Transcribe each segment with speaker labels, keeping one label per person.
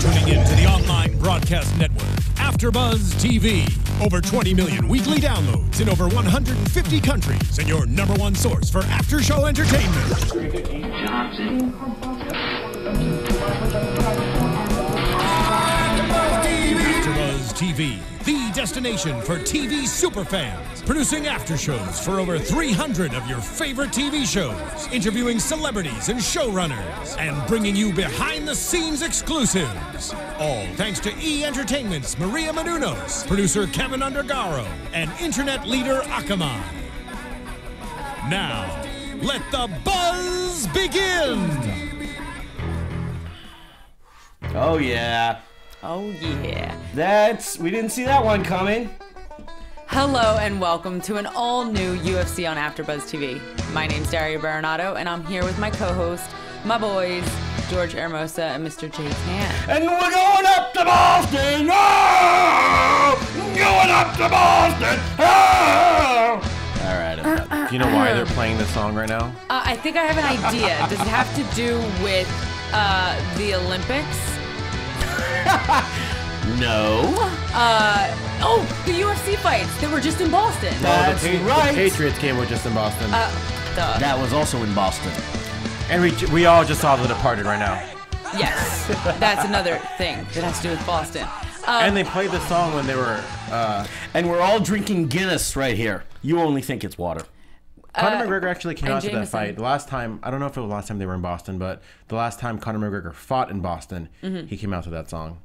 Speaker 1: tuning in to the online broadcast network, AfterBuzz TV. Over 20 million weekly downloads in over 150 countries, and your #1 source for after-show entertainment. AfterBuzz TV, the destination for TV superfans. Producing after-shows for over 300 of your favorite TV shows. Interviewing celebrities and showrunners. And bringing you behind-the-scenes exclusives. All thanks to E! Entertainment's Maria Menounos, producer Kevin Undergaro, and internet leader Akamai. Now, let the buzz begin!
Speaker 2: Oh yeah.
Speaker 3: Oh yeah.
Speaker 2: We didn't see that one coming.
Speaker 3: Hello and welcome to an all-new UFC on AfterBuzz TV. My name's Daria Berenato and I'm here with my co-host, my boys, George Hermoza and Mr. J. Tan.
Speaker 2: And we're going up to Boston! Oh! Going up to Boston! Oh! Alright.
Speaker 4: Do you know why they're playing this song right now?
Speaker 3: I think I have an idea. Does it have to do with the Olympics?
Speaker 2: No.
Speaker 3: Oh, the UFC fights. They were just in Boston.
Speaker 2: That's right.
Speaker 4: The Patriots game was just in Boston.
Speaker 2: That was also in Boston.
Speaker 4: And we all just saw The Departed right now.
Speaker 3: Yes, that's another thing that has to do with Boston.
Speaker 4: And they played the song when they were...
Speaker 2: and we're all drinking Guinness right here. You only think it's water.
Speaker 4: Conor McGregor actually came out to that
Speaker 3: Jameson.
Speaker 4: fight. The last time, I don't know if it was the last time they were in Boston, but the last time Conor McGregor fought in Boston, he came out to that song.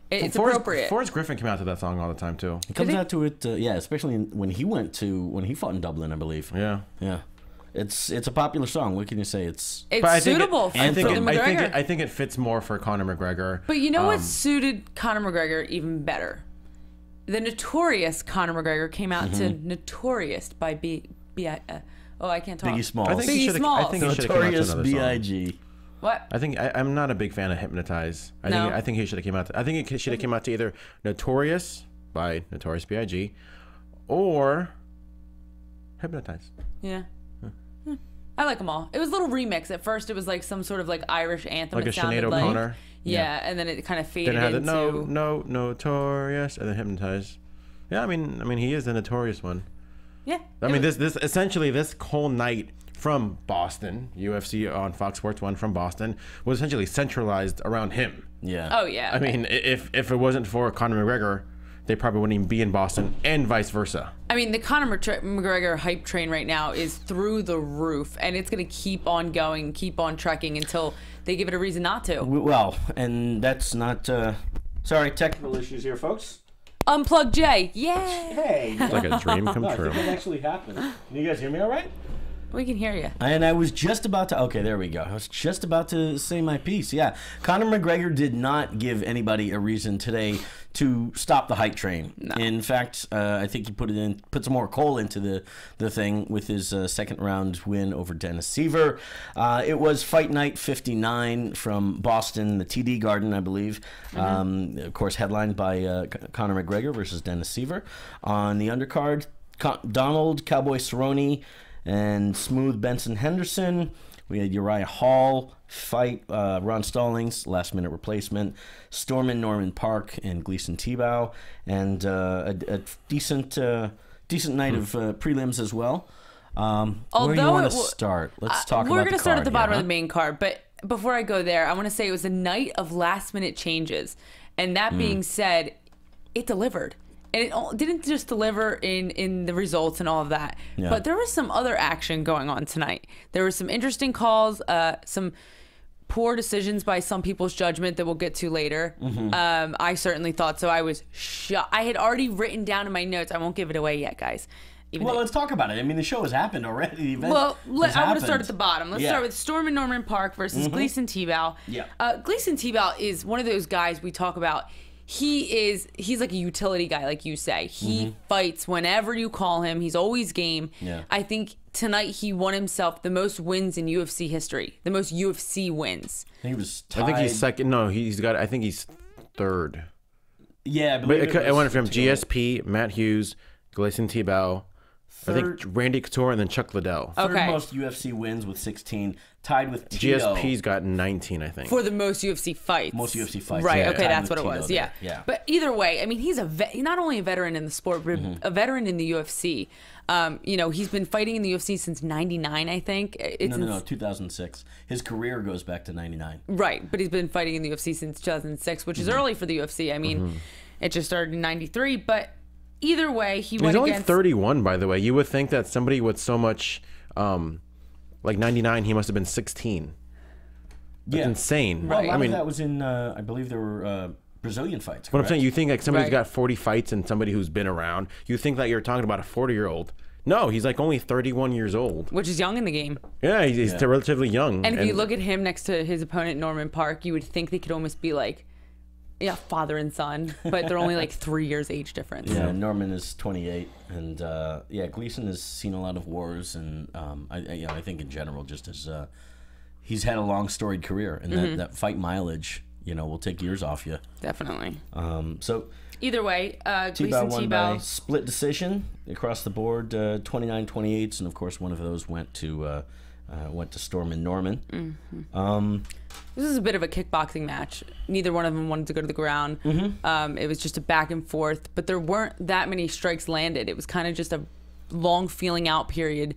Speaker 3: It's appropriate.
Speaker 4: Forrest Griffin came out to that song all the time, too.
Speaker 2: He comes out to it, yeah, especially when he fought in Dublin, I believe.
Speaker 4: Yeah.
Speaker 2: Yeah. It's a popular song. What can you say? It's
Speaker 3: suitable for McGregor.
Speaker 4: I think it fits more for Conor McGregor.
Speaker 3: But you know what suited Conor McGregor even better? The notorious Conor McGregor came out to Notorious by I can't talk.
Speaker 2: Biggie Smalls.
Speaker 4: I think he should have came out to
Speaker 2: Notorious
Speaker 4: another song.
Speaker 2: B.I.G.
Speaker 3: What?
Speaker 4: I'm not a big fan of Hypnotize. I think he should have came out. I think it should have came out to either Notorious by Notorious B.I.G. or Hypnotize.
Speaker 3: Yeah. I like them all. It was a little remix. At first, it was like some sort of like Irish anthem.
Speaker 4: Like
Speaker 3: it
Speaker 4: a Sinead O'Connor.
Speaker 3: Yeah, and then it kind of faded
Speaker 4: Then it had
Speaker 3: into...
Speaker 4: the Notorious, and then Hypnotize. Yeah, I mean, he is the Notorious one.
Speaker 3: Yeah.
Speaker 4: I mean, this essentially this whole night from Boston, UFC on Fox Sports 1 from Boston, was essentially centralized around him.
Speaker 2: Yeah.
Speaker 3: Oh yeah.
Speaker 4: I mean, if it wasn't for Conor McGregor, they probably wouldn't even be in Boston, and vice versa.
Speaker 3: I mean, the Conor McGregor hype train right now is through the roof, and it's going to keep on going, keep on trekking until they give it a reason not to.
Speaker 2: Well, and that's not... sorry, technical issues here, folks.
Speaker 3: Unplug Jay. Yay!
Speaker 2: Hey.
Speaker 4: It's like a dream come
Speaker 2: I
Speaker 4: true.
Speaker 2: think that actually happened. Can you guys hear me all right?
Speaker 3: We can hear you.
Speaker 2: And I was just about to... Okay, there we go. I was just about to say my piece. Yeah. Conor McGregor did not give anybody a reason today to stop the hype train.
Speaker 3: No.
Speaker 2: In fact, I think he put some more coal into the thing with his second round win over Dennis Siver. It was Fight Night 59 from Boston, the TD Garden, I believe. Of course, headlined by Conor McGregor versus Dennis Siver. On the undercard, Donald Cowboy Cerrone and Smooth Benson Henderson. We had Uriah Hall fight Ron Stallings, last minute replacement. Stormin Norman Park and Gleason Tebow, and a decent night of prelims as well. Where do you want to start? Let's talk about the card.
Speaker 3: We're going to start at the bottom of the main card, but before I go there, I want to say it was a night of last minute changes. And that being said, it delivered. And it didn't just deliver in the results and all of that, but there was some other action going on tonight. There were some interesting calls, some poor decisions by some people's judgment that we'll get to later. I certainly thought so. I was shocked. I had already written down in my notes. I won't give it away yet, guys.
Speaker 2: Well, let's talk about it. I mean, the show has happened already. The event
Speaker 3: I want to start at the bottom. Let's start with Stormin Norman Park versus Gleason Tebow.
Speaker 2: Yeah.
Speaker 3: Gleason Tebow is one of those guys we talk about. He's like a utility guy, like you say. He fights whenever you call him. He's always game.
Speaker 2: Yeah.
Speaker 3: I think tonight he won himself the most wins in UFC history, the most UFC wins.
Speaker 2: He was tied.
Speaker 4: I think he's second. No, I think he's third.
Speaker 2: Yeah,
Speaker 4: but it went from GSP, Matt Hughes, Gleason Tebow, I think Randy Couture and then Chuck Liddell.
Speaker 3: Okay.
Speaker 2: Third most UFC wins with 16, tied with Tito.
Speaker 4: GSP's got 19, I think.
Speaker 3: For the most UFC fights.
Speaker 2: Most UFC fights.
Speaker 3: Right,
Speaker 2: yeah,
Speaker 3: okay,
Speaker 2: tied
Speaker 3: that's
Speaker 2: with
Speaker 3: what it
Speaker 2: Tito
Speaker 3: was.
Speaker 2: there.
Speaker 3: Yeah. But either way, I mean, he's not only a veteran in the sport, but a veteran in the UFC. You know, he's been fighting in the UFC since 99, I think.
Speaker 2: No, 2006. His career goes back to 99.
Speaker 3: Right, but he's been fighting in the UFC since 2006, which is early for the UFC. I mean, it just started in 93, but either way, he's
Speaker 4: only 31, by the way. You would think that somebody with so much, like 99, he must have been 16. That's insane.
Speaker 2: Well,
Speaker 3: Right.
Speaker 2: a lot
Speaker 4: I mean,
Speaker 2: of that was in, I believe there were Brazilian fights.
Speaker 4: what I'm saying, you think like somebody's
Speaker 3: Right.
Speaker 4: got 40 fights and somebody who's been around, you think that you're talking about a 40-year-old. No, he's like only 31 years old.
Speaker 3: which is young in the game.
Speaker 4: Yeah, he's relatively young.
Speaker 3: And if you look at him next to his opponent, Norman Park, you would think they could almost be like, yeah, father and son, but they're only like 3 years age difference.
Speaker 2: Yeah, Norman is 28, and Gleason has seen a lot of wars, and I think in general, just as he's had a long storied career, and that fight mileage, will take years off you.
Speaker 3: Definitely.
Speaker 2: So
Speaker 3: Either way,
Speaker 2: Tebow
Speaker 3: Gleason
Speaker 2: won by
Speaker 3: Tebow.
Speaker 2: split decision across the board, 29-28, and of course one of those went to Storm and Norman.
Speaker 3: This is a bit of a kickboxing match. Neither one of them wanted to go to the ground. It was just a back and forth, but there weren't that many strikes landed. It was kind of just a long feeling out period.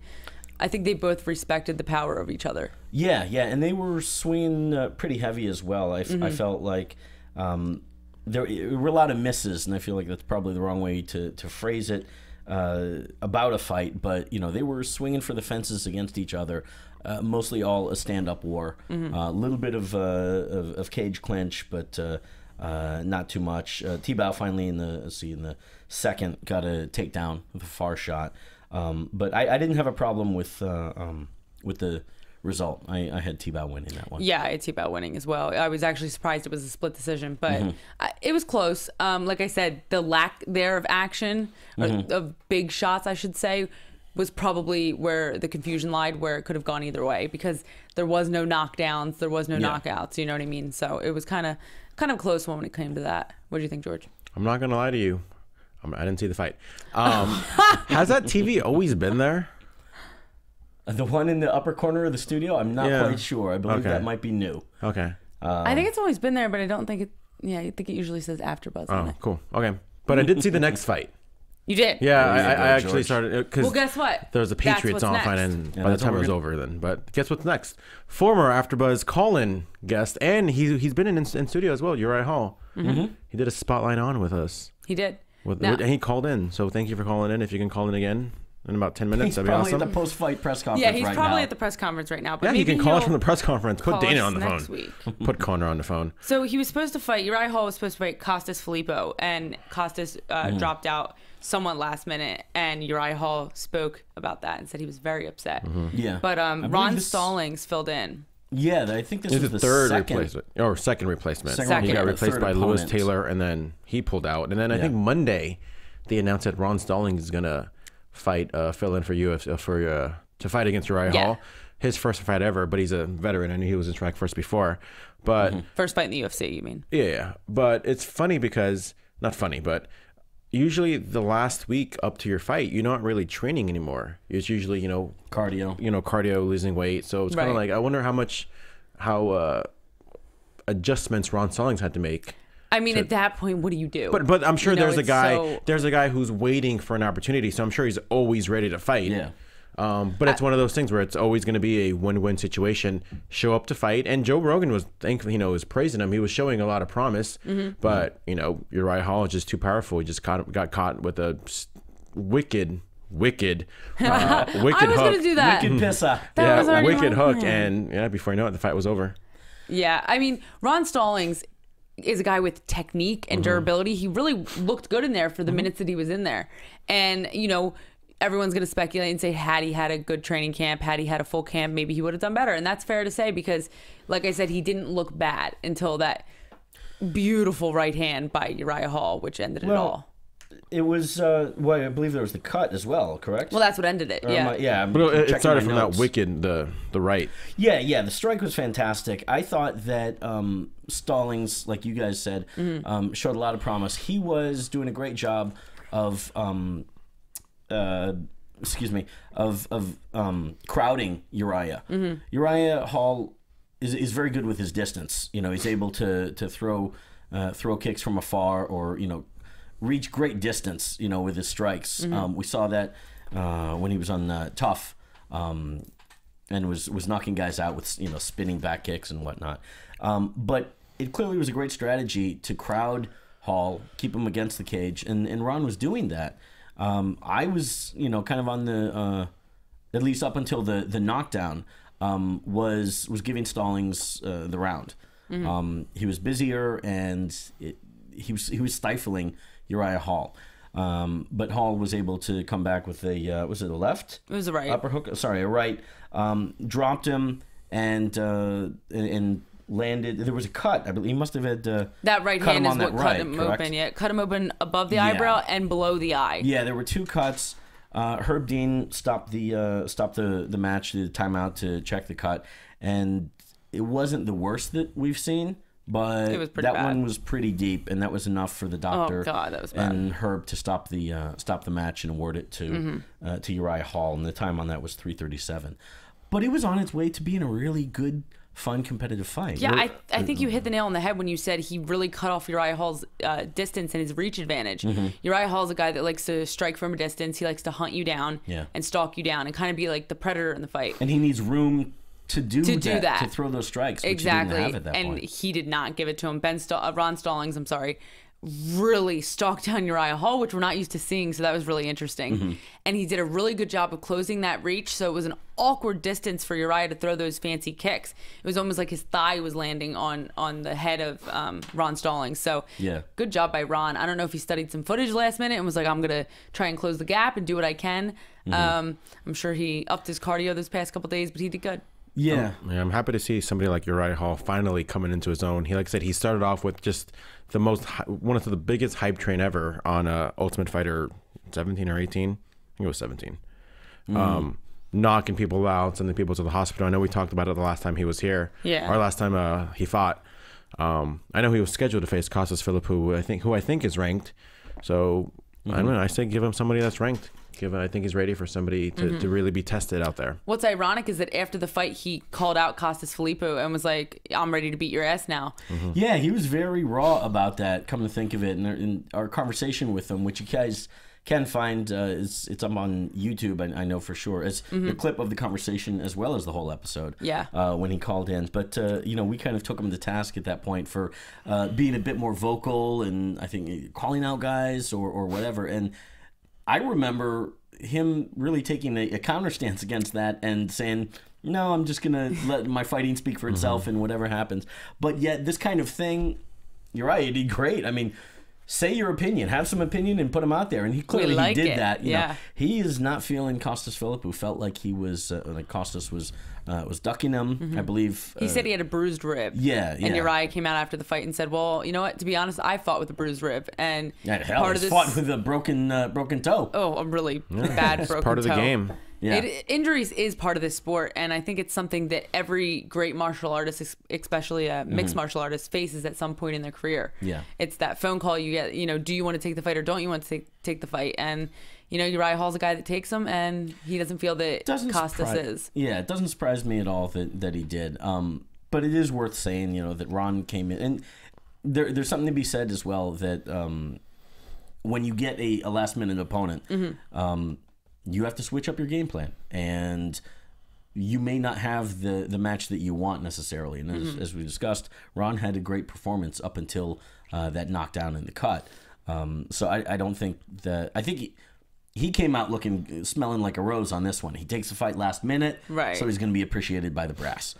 Speaker 3: I think they both respected the power of each other.
Speaker 2: Yeah, and they were swinging pretty heavy as well. I felt like there were a lot of misses, and I feel like that's probably the wrong way to phrase it about a fight. But they were swinging for the fences against each other. Mostly all a stand-up war. A little bit of cage clinch, but not too much. Tebow finally in the second got a takedown with a far shot. But I didn't have a problem with the result. I had Tebow winning that one.
Speaker 3: Yeah, I had Tebow winning as well. I was actually surprised it was a split decision, but it was close. Like I said, the lack there of action, of big shots, I should say, was probably where the confusion lied, where it could have gone either way, because there was no knockdowns, there was no knockouts. You know what I mean? So it was kind of close when it came to that. What do you think, George?
Speaker 4: I'm not gonna lie to you. I didn't see the fight. Has that TV always been there?
Speaker 2: The one in the upper corner of the studio, I'm not quite sure. I believe that might be new.
Speaker 4: Okay.
Speaker 3: I think it's always been there, but I don't think it. Yeah, I think it usually says AfterBuzz on
Speaker 4: Oh,
Speaker 3: it.
Speaker 4: cool. Okay. But I did see the next fight.
Speaker 3: You did?
Speaker 4: Yeah,
Speaker 2: There you
Speaker 4: I
Speaker 2: go,
Speaker 4: actually
Speaker 2: George.
Speaker 4: started because
Speaker 3: Well, guess what?
Speaker 4: there was a
Speaker 3: That's
Speaker 4: Patriots
Speaker 3: what's
Speaker 4: on
Speaker 3: next.
Speaker 4: fight, and by the
Speaker 2: that's
Speaker 4: time
Speaker 2: what
Speaker 4: it was
Speaker 2: we're
Speaker 4: over, then. But guess what's next? Former AfterBuzz call-in guest, and he's been in studio as well. Uriah Hall. He did a spotlight on with us,
Speaker 3: He did.
Speaker 4: and he called in. So thank you for calling in. If you can call in again in about 10 minutes,
Speaker 2: He's
Speaker 4: that'd be
Speaker 2: probably
Speaker 4: awesome.
Speaker 2: at the post-fight press conference
Speaker 3: Yeah, he's
Speaker 2: right
Speaker 3: probably
Speaker 2: now.
Speaker 3: at the press conference right now. But
Speaker 4: Yeah, he
Speaker 3: maybe
Speaker 4: can call us
Speaker 3: he'll
Speaker 4: from the press conference. Put
Speaker 3: call
Speaker 4: Dana
Speaker 3: us
Speaker 4: on the
Speaker 3: next
Speaker 4: phone.
Speaker 3: week.
Speaker 4: Put Connor on the phone.
Speaker 3: So he was supposed to fight. Uriah Hall was supposed to fight Costas Filippo, and Costas dropped out somewhat last minute. And Uriah Hall spoke about that and said he was very upset.
Speaker 2: Yeah.
Speaker 3: But
Speaker 2: believe
Speaker 3: Ron
Speaker 2: this-
Speaker 3: Stallings filled in.
Speaker 2: Yeah, I think this
Speaker 4: He's
Speaker 2: was
Speaker 4: the
Speaker 2: the
Speaker 4: third
Speaker 2: second.
Speaker 4: replacement or second replacement.
Speaker 2: Second
Speaker 4: He got
Speaker 2: one,
Speaker 4: replaced
Speaker 2: third
Speaker 4: by Lewis
Speaker 2: opponent.
Speaker 4: Taylor, and then he pulled out. And then I think Monday they announced that Ron Stallings is gonna fight, fill in for UFC to fight against Uriah Hall. His first fight ever, but he's a veteran. I knew he was in Strike Force before, but
Speaker 3: First fight in the UFC, you mean?
Speaker 4: yeah. But it's funny because not funny, but usually the last week up to your fight, you're not really training anymore. It's usually
Speaker 2: Cardio.
Speaker 4: losing weight. So it's kind of
Speaker 3: Right.
Speaker 4: like I wonder how adjustments Ron Stallings had to make.
Speaker 3: I mean, at that point, what do you do?
Speaker 4: But I'm sure
Speaker 3: You know,
Speaker 4: there's a
Speaker 3: it's
Speaker 4: guy
Speaker 3: so-
Speaker 4: there's a guy who's waiting for an opportunity. So I'm sure he's always ready to fight.
Speaker 2: Yeah.
Speaker 4: But it's one of those things where it's always going to be a win-win situation. Show up to fight, and Joe Rogan was thankfully, was praising him. He was showing a lot of promise, but Uriah Hall is just too powerful. He just got caught with a wicked
Speaker 3: I was
Speaker 4: hook.
Speaker 3: going to do that.
Speaker 2: Wicked pissa.
Speaker 3: That was already
Speaker 4: wicked
Speaker 3: my
Speaker 4: hook,
Speaker 3: plan.
Speaker 4: and before you know it, the fight was over.
Speaker 3: Yeah, I mean, Ron Stallings is a guy with technique and durability. He really looked good in there for the minutes that he was in there. And, everyone's going to speculate and say, had he had a good training camp, had he had a full camp, maybe he would have done better. And that's fair to say because, like I said, he didn't look bad until that beautiful right hand by Uriah Hall, which ended it all.
Speaker 2: It was, I believe there was the cut as well, correct?
Speaker 3: Well, that's what ended it. Yeah.
Speaker 2: I'm
Speaker 4: But it
Speaker 2: checking
Speaker 4: started
Speaker 2: my
Speaker 4: from
Speaker 2: notes.
Speaker 4: that wicked, the right.
Speaker 2: Yeah, the strike was fantastic. I thought that Stallings, like you guys said, showed a lot of promise. He was doing a great job of excuse me, of crowding Uriah. Uriah Hall is very good with his distance. You know, he's able to throw kicks from afar, or reach great distance. With his strikes. We saw that when he was on Tough, and was knocking guys out with spinning back kicks and whatnot. But it clearly was a great strategy to crowd Hall, keep him against the cage, and Ron was doing that. I was kind of on the at least up until the knockdown. Was giving Stallings the round. He was busier, and he was stifling Uriah Hall. But Hall was able to come back with was it a left?
Speaker 3: It was a right.
Speaker 2: Upper hook. Sorry, a right. Dropped him and landed. There was a cut. I believe he must have had
Speaker 3: that right hand is what cut him
Speaker 2: correct?
Speaker 3: open. Yeah, cut him open above the eyebrow and below the eye.
Speaker 2: Yeah, there were 2 cuts. Herb Dean stopped the match, the timeout to check the cut, and it wasn't the worst that we've seen, but
Speaker 3: it was pretty bad.
Speaker 2: One was pretty deep, and that was enough for the doctor.
Speaker 3: Oh God, that was bad.
Speaker 2: And Herb to stop the match and award it to Uriah Hall, and the time on that was 3:37. But it was on its way to being a really good, fun, competitive fight.
Speaker 3: Yeah, I think you hit the nail on the head when you said he really cut off Uriah Hall's distance and his reach advantage. Uriah Hall's a guy that likes to strike from a distance. He likes to hunt you down and stalk you down and kind of be like the predator in the fight.
Speaker 2: And he needs room to do that, to throw those strikes, which
Speaker 3: exactly.
Speaker 2: he didn't have at that
Speaker 3: and
Speaker 2: point.
Speaker 3: He did not give it to him. Ron Stallings, really stalked down Uriah Hall, which we're not used to seeing, so that was really interesting. And he did a really good job of closing that reach, so it was an awkward distance for Uriah to throw those fancy kicks. It was almost like his thigh was landing on the head of Ron Stallings. So good job by Ron. I don't know if he studied some footage last minute and was like, I'm going to try and close the gap and do what I can. I'm sure he upped his cardio this past couple days, but he did good.
Speaker 4: Yeah, I'm happy to see somebody like Uriah Hall finally coming into his own. He, like I said, he started off with just one of the biggest hype train ever on Ultimate Fighter 17 or 18. I think it was 17. Knocking people out, sending people to the hospital. I know we talked about it the last time he was here.
Speaker 3: Yeah.
Speaker 4: Or last time he fought. I know he was scheduled to face Costas Philipp, who I think is ranked. So I don't know. I say give him somebody that's ranked. I think he's ready for somebody to really be tested out there.
Speaker 3: What's ironic is that after the fight, he called out Costas Filippo and was like, I'm ready to beat your ass now.
Speaker 2: Yeah, he was very raw about that, come to think of it. And in our conversation with him, which you guys can find, it's up on YouTube, I know for sure. It's the clip of the conversation as well as the whole episode.
Speaker 3: Yeah.
Speaker 2: When he called in. But, we kind of took him to task at that point for being a bit more vocal and I think calling out guys or whatever. And I remember him really taking a counter stance against that and saying, no, I'm just going to let my fighting speak for itself and whatever happens. But yet this kind of thing, you're right, he did great. I mean, say your opinion, have some opinion and put them out there. And he clearly did that. You know, he is not feeling Costas Philipp, who felt like he was, like Costas was ducking him, I believe.
Speaker 3: He said he had a bruised rib.
Speaker 2: Yeah.
Speaker 3: And Uriah came out after the fight and said, well, you know what, to be honest, I fought with a bruised rib. And
Speaker 2: part of this fought with a broken toe.
Speaker 3: Oh, a really bad broken toe.
Speaker 4: Part of the game.
Speaker 2: Yeah.
Speaker 3: Injuries is part of this sport, and I think it's something that every great martial artist, especially a mixed martial artist, faces at some point in their career.
Speaker 2: Yeah.
Speaker 3: It's that phone call you get, do you want to take the fight or don't you want to take the fight? And, Uriah Hall's a guy that takes them, and he doesn't feel that Costas is.
Speaker 2: Yeah, it doesn't surprise me at all that he did. But it is worth saying, that Ron came in. And there's something to be said as well that when you get a last-minute opponent, you have to switch up your game plan, and you may not have the match that you want necessarily. And as we discussed, Ron had a great performance up until that knockdown in the cut. So I don't think that... I think he came out smelling like a rose on this one. He takes the fight last minute,
Speaker 3: right?
Speaker 2: So he's going to be appreciated by the brass.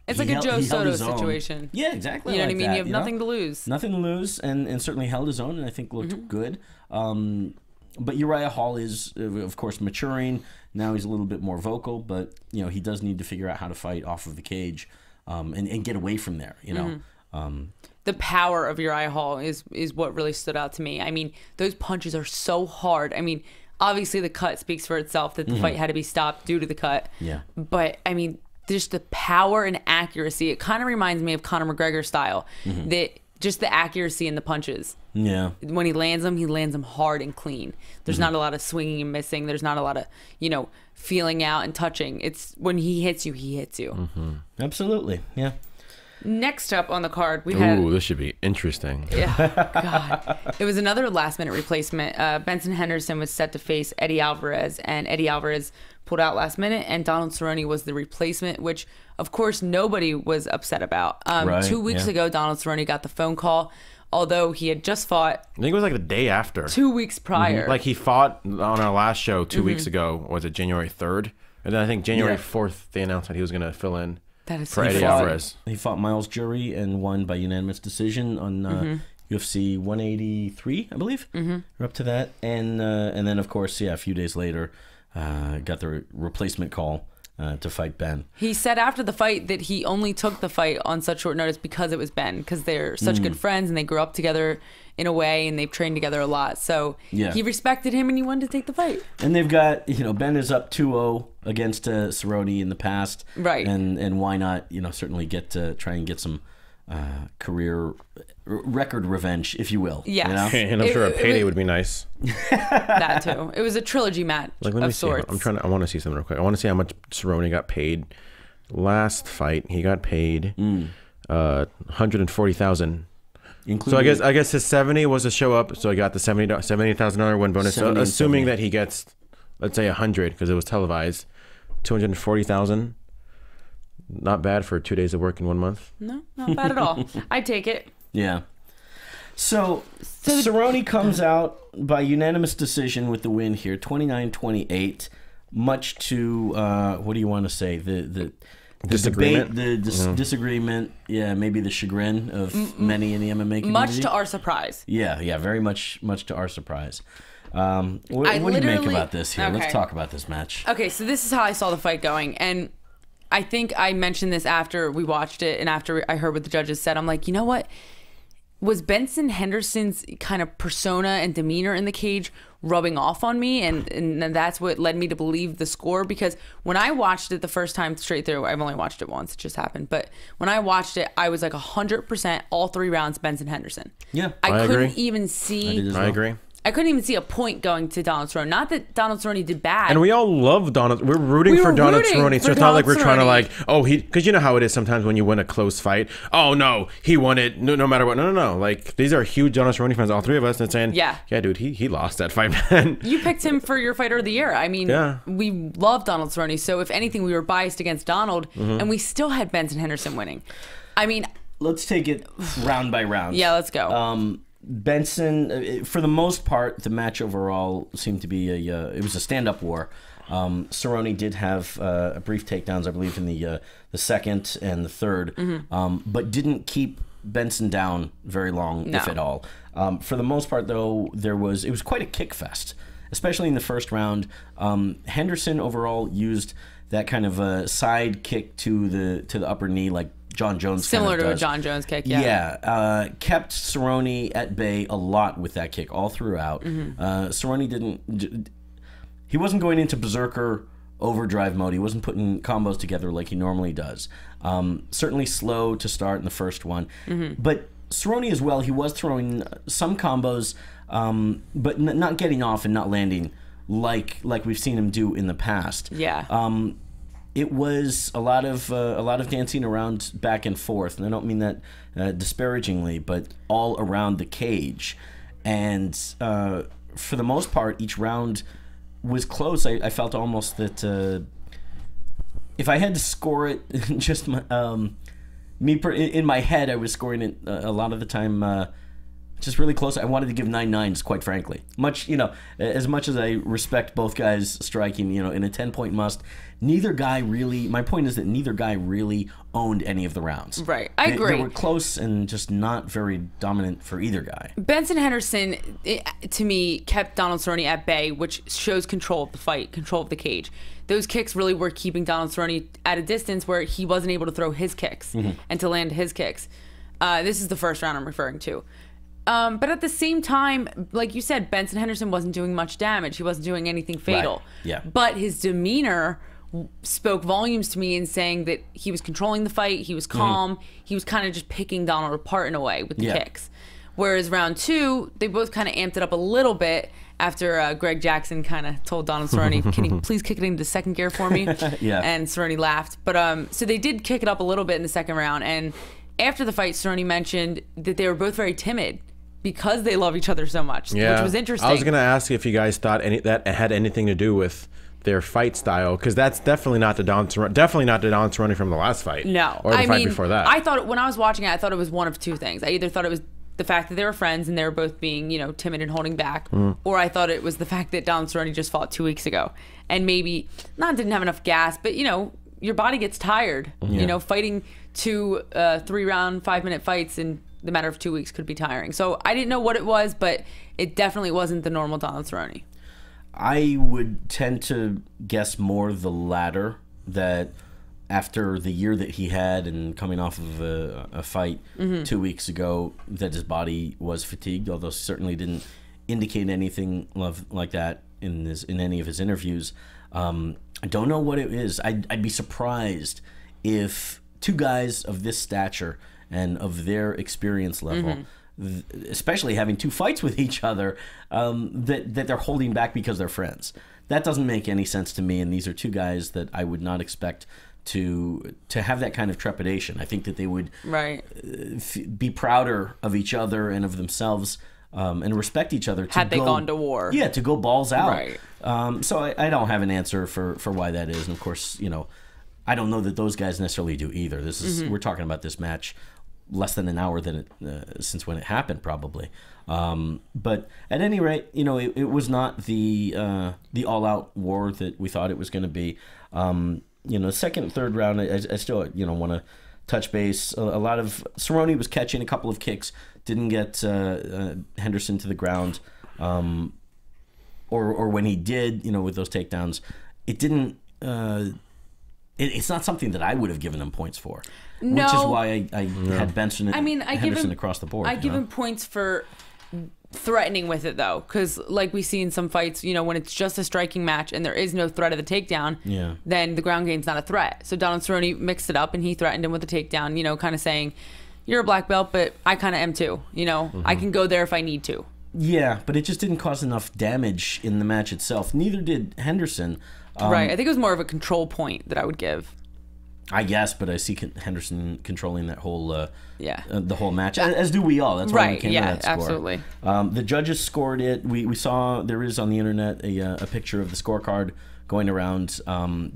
Speaker 3: It's like a Joe Soto situation.
Speaker 2: Yeah, exactly.
Speaker 3: You know
Speaker 2: like
Speaker 3: what I mean?
Speaker 2: That,
Speaker 3: you have nothing to lose.
Speaker 2: Nothing to lose, and certainly held his own, and I think looked good. But Uriah Hall is, of course, maturing. Now he's a little bit more vocal, but he does need to figure out how to fight off of the cage, and get away from there.
Speaker 3: The power of Uriah Hall is what really stood out to me. I mean, those punches are so hard. I mean, obviously the cut speaks for itself that the fight had to be stopped due to the cut.
Speaker 2: Yeah.
Speaker 3: But I mean, just the power and accuracy. It kind of reminds me of Conor McGregor style. That just the accuracy in the punches.
Speaker 2: Yeah.
Speaker 3: When he lands them hard and clean. There's not a lot of swinging and missing. There's not a lot of, feeling out and touching. It's when he hits you, he hits you.
Speaker 2: Absolutely. Yeah.
Speaker 3: Next up on the card, we had...
Speaker 4: Ooh, this should be interesting.
Speaker 3: Yeah, God. It was another last-minute replacement. Benson Henderson was set to face Eddie Alvarez, and Eddie Alvarez pulled out last minute, and Donald Cerrone was the replacement, which, of course, nobody was upset about.
Speaker 2: Right,
Speaker 3: 2 weeks ago, Donald Cerrone got the phone call, although he had just fought...
Speaker 4: I think it was like the day after.
Speaker 3: 2 weeks prior.
Speaker 4: Like he fought on our last show 2 weeks ago. Was it January 3rd? And then I think January 4th, they announced that he was going to fill in.
Speaker 3: That is
Speaker 4: for
Speaker 3: so
Speaker 4: Eddie
Speaker 3: funny.
Speaker 4: Alvarez.
Speaker 2: He fought Miles Jury and won by unanimous decision on UFC 183, I believe. We're up to that, and then of course, a few days later, got the replacement call to fight Ben.
Speaker 3: He said after the fight that he only took the fight on such short notice because it was Ben, because they're such good friends and they grew up together in a way, and they've trained together a lot. So he respected him and he wanted to take the fight.
Speaker 2: And they've got, Ben is up 2-0 against Cerrone in the past.
Speaker 3: Right.
Speaker 2: And why not, certainly try and get some career record revenge, if you will.
Speaker 3: Yes.
Speaker 4: And I'm sure a payday would be nice.
Speaker 3: That too. It was a trilogy match
Speaker 4: Like, let me
Speaker 3: of
Speaker 4: see.
Speaker 3: sorts.
Speaker 4: I want to see something real quick. I want to see how much Cerrone got paid. Last fight, he got paid $140,000. So I guess his 70 was a show up. So he got the $70,000 win bonus. So assuming that he gets, let's say 100 because it was televised, 240,000. Not bad for 2 days of work in 1 month.
Speaker 3: No, not bad at all. I'd take it.
Speaker 2: Yeah. So Cerrone comes out by unanimous decision with the win here, 29-28. Much to what do you want to say? The
Speaker 4: disagreement,
Speaker 2: debate, the disagreement, maybe the chagrin of many in the MMA community.
Speaker 3: Much to our surprise.
Speaker 2: Yeah, very much to our surprise. What do you make about this here?
Speaker 3: Okay.
Speaker 2: Let's talk about this match.
Speaker 3: Okay, so this is how I saw the fight going, and I think I mentioned this after we watched it and after I heard what the judges said. I'm like, you know what? Was Benson Henderson's kind of persona and demeanor in the cage rubbing off on me? And that's what led me to believe the score. Because when I watched it the first time straight through, I've only watched it once, it just happened. But when I watched it, I was like 100% all 3 rounds Benson Henderson.
Speaker 2: Yeah,
Speaker 3: I couldn't
Speaker 4: agree.
Speaker 3: even see.
Speaker 4: I agree.
Speaker 3: I couldn't even see a point going to Donald Cerrone. Not that Donald Cerrone did bad.
Speaker 4: And we all love Donald. We're rooting for Donald Cerrone. So it's not like we're trying to like, because you know how it is sometimes when you win a close fight. Oh no, he won it. No matter what. No. Like these are huge Donald Cerrone fans, all 3 of us, and saying, yeah, dude, he lost that fight, man.
Speaker 3: You picked him for your fighter of the year. I mean, we love Donald Cerrone. So if anything, we were biased against Donald, and we still had Benson Henderson winning. I mean,
Speaker 2: let's take it round by round.
Speaker 3: Yeah, let's go.
Speaker 2: Benson, for the most part, the match overall seemed to be it was a stand-up war. Cerrone did have a brief takedowns, I believe, in the second and the third, but didn't keep Benson down very long, if at all. For the most part, though, it was quite a kick fest, especially in the first round. Henderson overall used that kind of a side kick to the upper knee, like John Jones
Speaker 3: similar
Speaker 2: kind of
Speaker 3: to
Speaker 2: does.
Speaker 3: a John Jones kick,
Speaker 2: kept Cerrone at bay a lot with that kick all throughout. Cerrone he wasn't going into berserker overdrive mode. He wasn't putting combos together like he normally does. Certainly slow to start in the first one, but Cerrone as well, he was throwing some combos, but not getting off and not landing like we've seen him do in the past. It was a lot of dancing around back and forth, and I don't mean that disparagingly, but all around the cage. And for the most part, each round was close. I felt almost that if I had to score it, just in my head, I was scoring it a lot of the time. Just really close. I wanted to give 9-9s, quite frankly. As much as I respect both guys striking, in a 10-point must, neither guy really. My point is that neither guy really owned any of the rounds.
Speaker 3: Right, I agree.
Speaker 2: They were close and just not very dominant for either guy.
Speaker 3: Benson Henderson, to me, kept Donald Cerrone at bay, which shows control of the fight, control of the cage. Those kicks really were keeping Donald Cerrone at a distance where he wasn't able to throw his kicks and to land his kicks. This is the first round I'm referring to. But at the same time, like you said, Benson Henderson wasn't doing much damage. He wasn't doing anything fatal.
Speaker 2: Right. Yeah.
Speaker 3: But his demeanor spoke volumes to me in saying that he was controlling the fight. He was calm. He was kind of just picking Donald apart in a way with the kicks. Whereas round 2, they both kind of amped it up a little bit after Greg Jackson kind of told Donald Cerrone, can you please kick it into second gear for me? And Cerrone laughed. But so they did kick it up a little bit in the second round. And after the fight, Cerrone mentioned that they were both very timid because they love each other so much, which was interesting.
Speaker 4: I was going to ask if you guys thought that had anything to do with their fight style, because that's definitely not the Don Cerrone from the last fight.
Speaker 3: No.
Speaker 4: Or the fight before that.
Speaker 3: I thought, when I was watching it, I thought it was one of two things. I either thought it was the fact that they were friends and they were both being, timid and holding back, or I thought it was the fact that Donald Cerrone just fought 2 weeks ago and maybe didn't have enough gas, but your body gets tired. Fighting 2 3-round 5-minute fights in the matter of 2 weeks could be tiring. So I didn't know what it was, but it definitely wasn't the normal Donald Cerrone.
Speaker 2: I would tend to guess more the latter, that after the year that he had and coming off of a fight 2 weeks ago, that his body was fatigued, although certainly didn't indicate anything like that in any of his interviews. I don't know what it is. I'd be surprised if 2 guys of this stature and of their experience level, especially having 2 fights with each other, that they're holding back because they're friends. That doesn't make any sense to me, and these are 2 guys that I would not expect to have that kind of trepidation. I think that they would be prouder of each other and of themselves, and respect each other.
Speaker 3: Had they gone to war.
Speaker 2: Yeah, to go balls out.
Speaker 3: Right.
Speaker 2: So I don't have an answer for why that is. And of course, I don't know that those guys necessarily do either. This is we're talking about this match less than an hour since when it happened, probably. But at any rate, it was not the all-out war that we thought it was going to be. Second and third round, I still want to touch base. A lot of Cerrone was catching a couple of kicks, didn't get Henderson to the ground, or when he did, with those takedowns, it didn't. It's not something that I would have given him points for, which is why I had Benson. Henderson across the board.
Speaker 3: I give him points for threatening with it, though, because like we see in some fights, when it's just a striking match and there is no threat of the takedown, then the ground game's not a threat. So Donald Cerrone mixed it up and he threatened him with the takedown, kind of saying, you're a black belt, but I kind of am too. I can go there if I need to.
Speaker 2: Yeah, but it just didn't cause enough damage in the match itself. Neither did Henderson.
Speaker 3: Right. I think it was more of a control point that I would give.
Speaker 2: I guess, but I see Henderson controlling that whole the whole match, as do we all. That's why we came to that score.
Speaker 3: Absolutely.
Speaker 2: The judges scored it. We saw, there is on the internet a picture of the scorecard going around.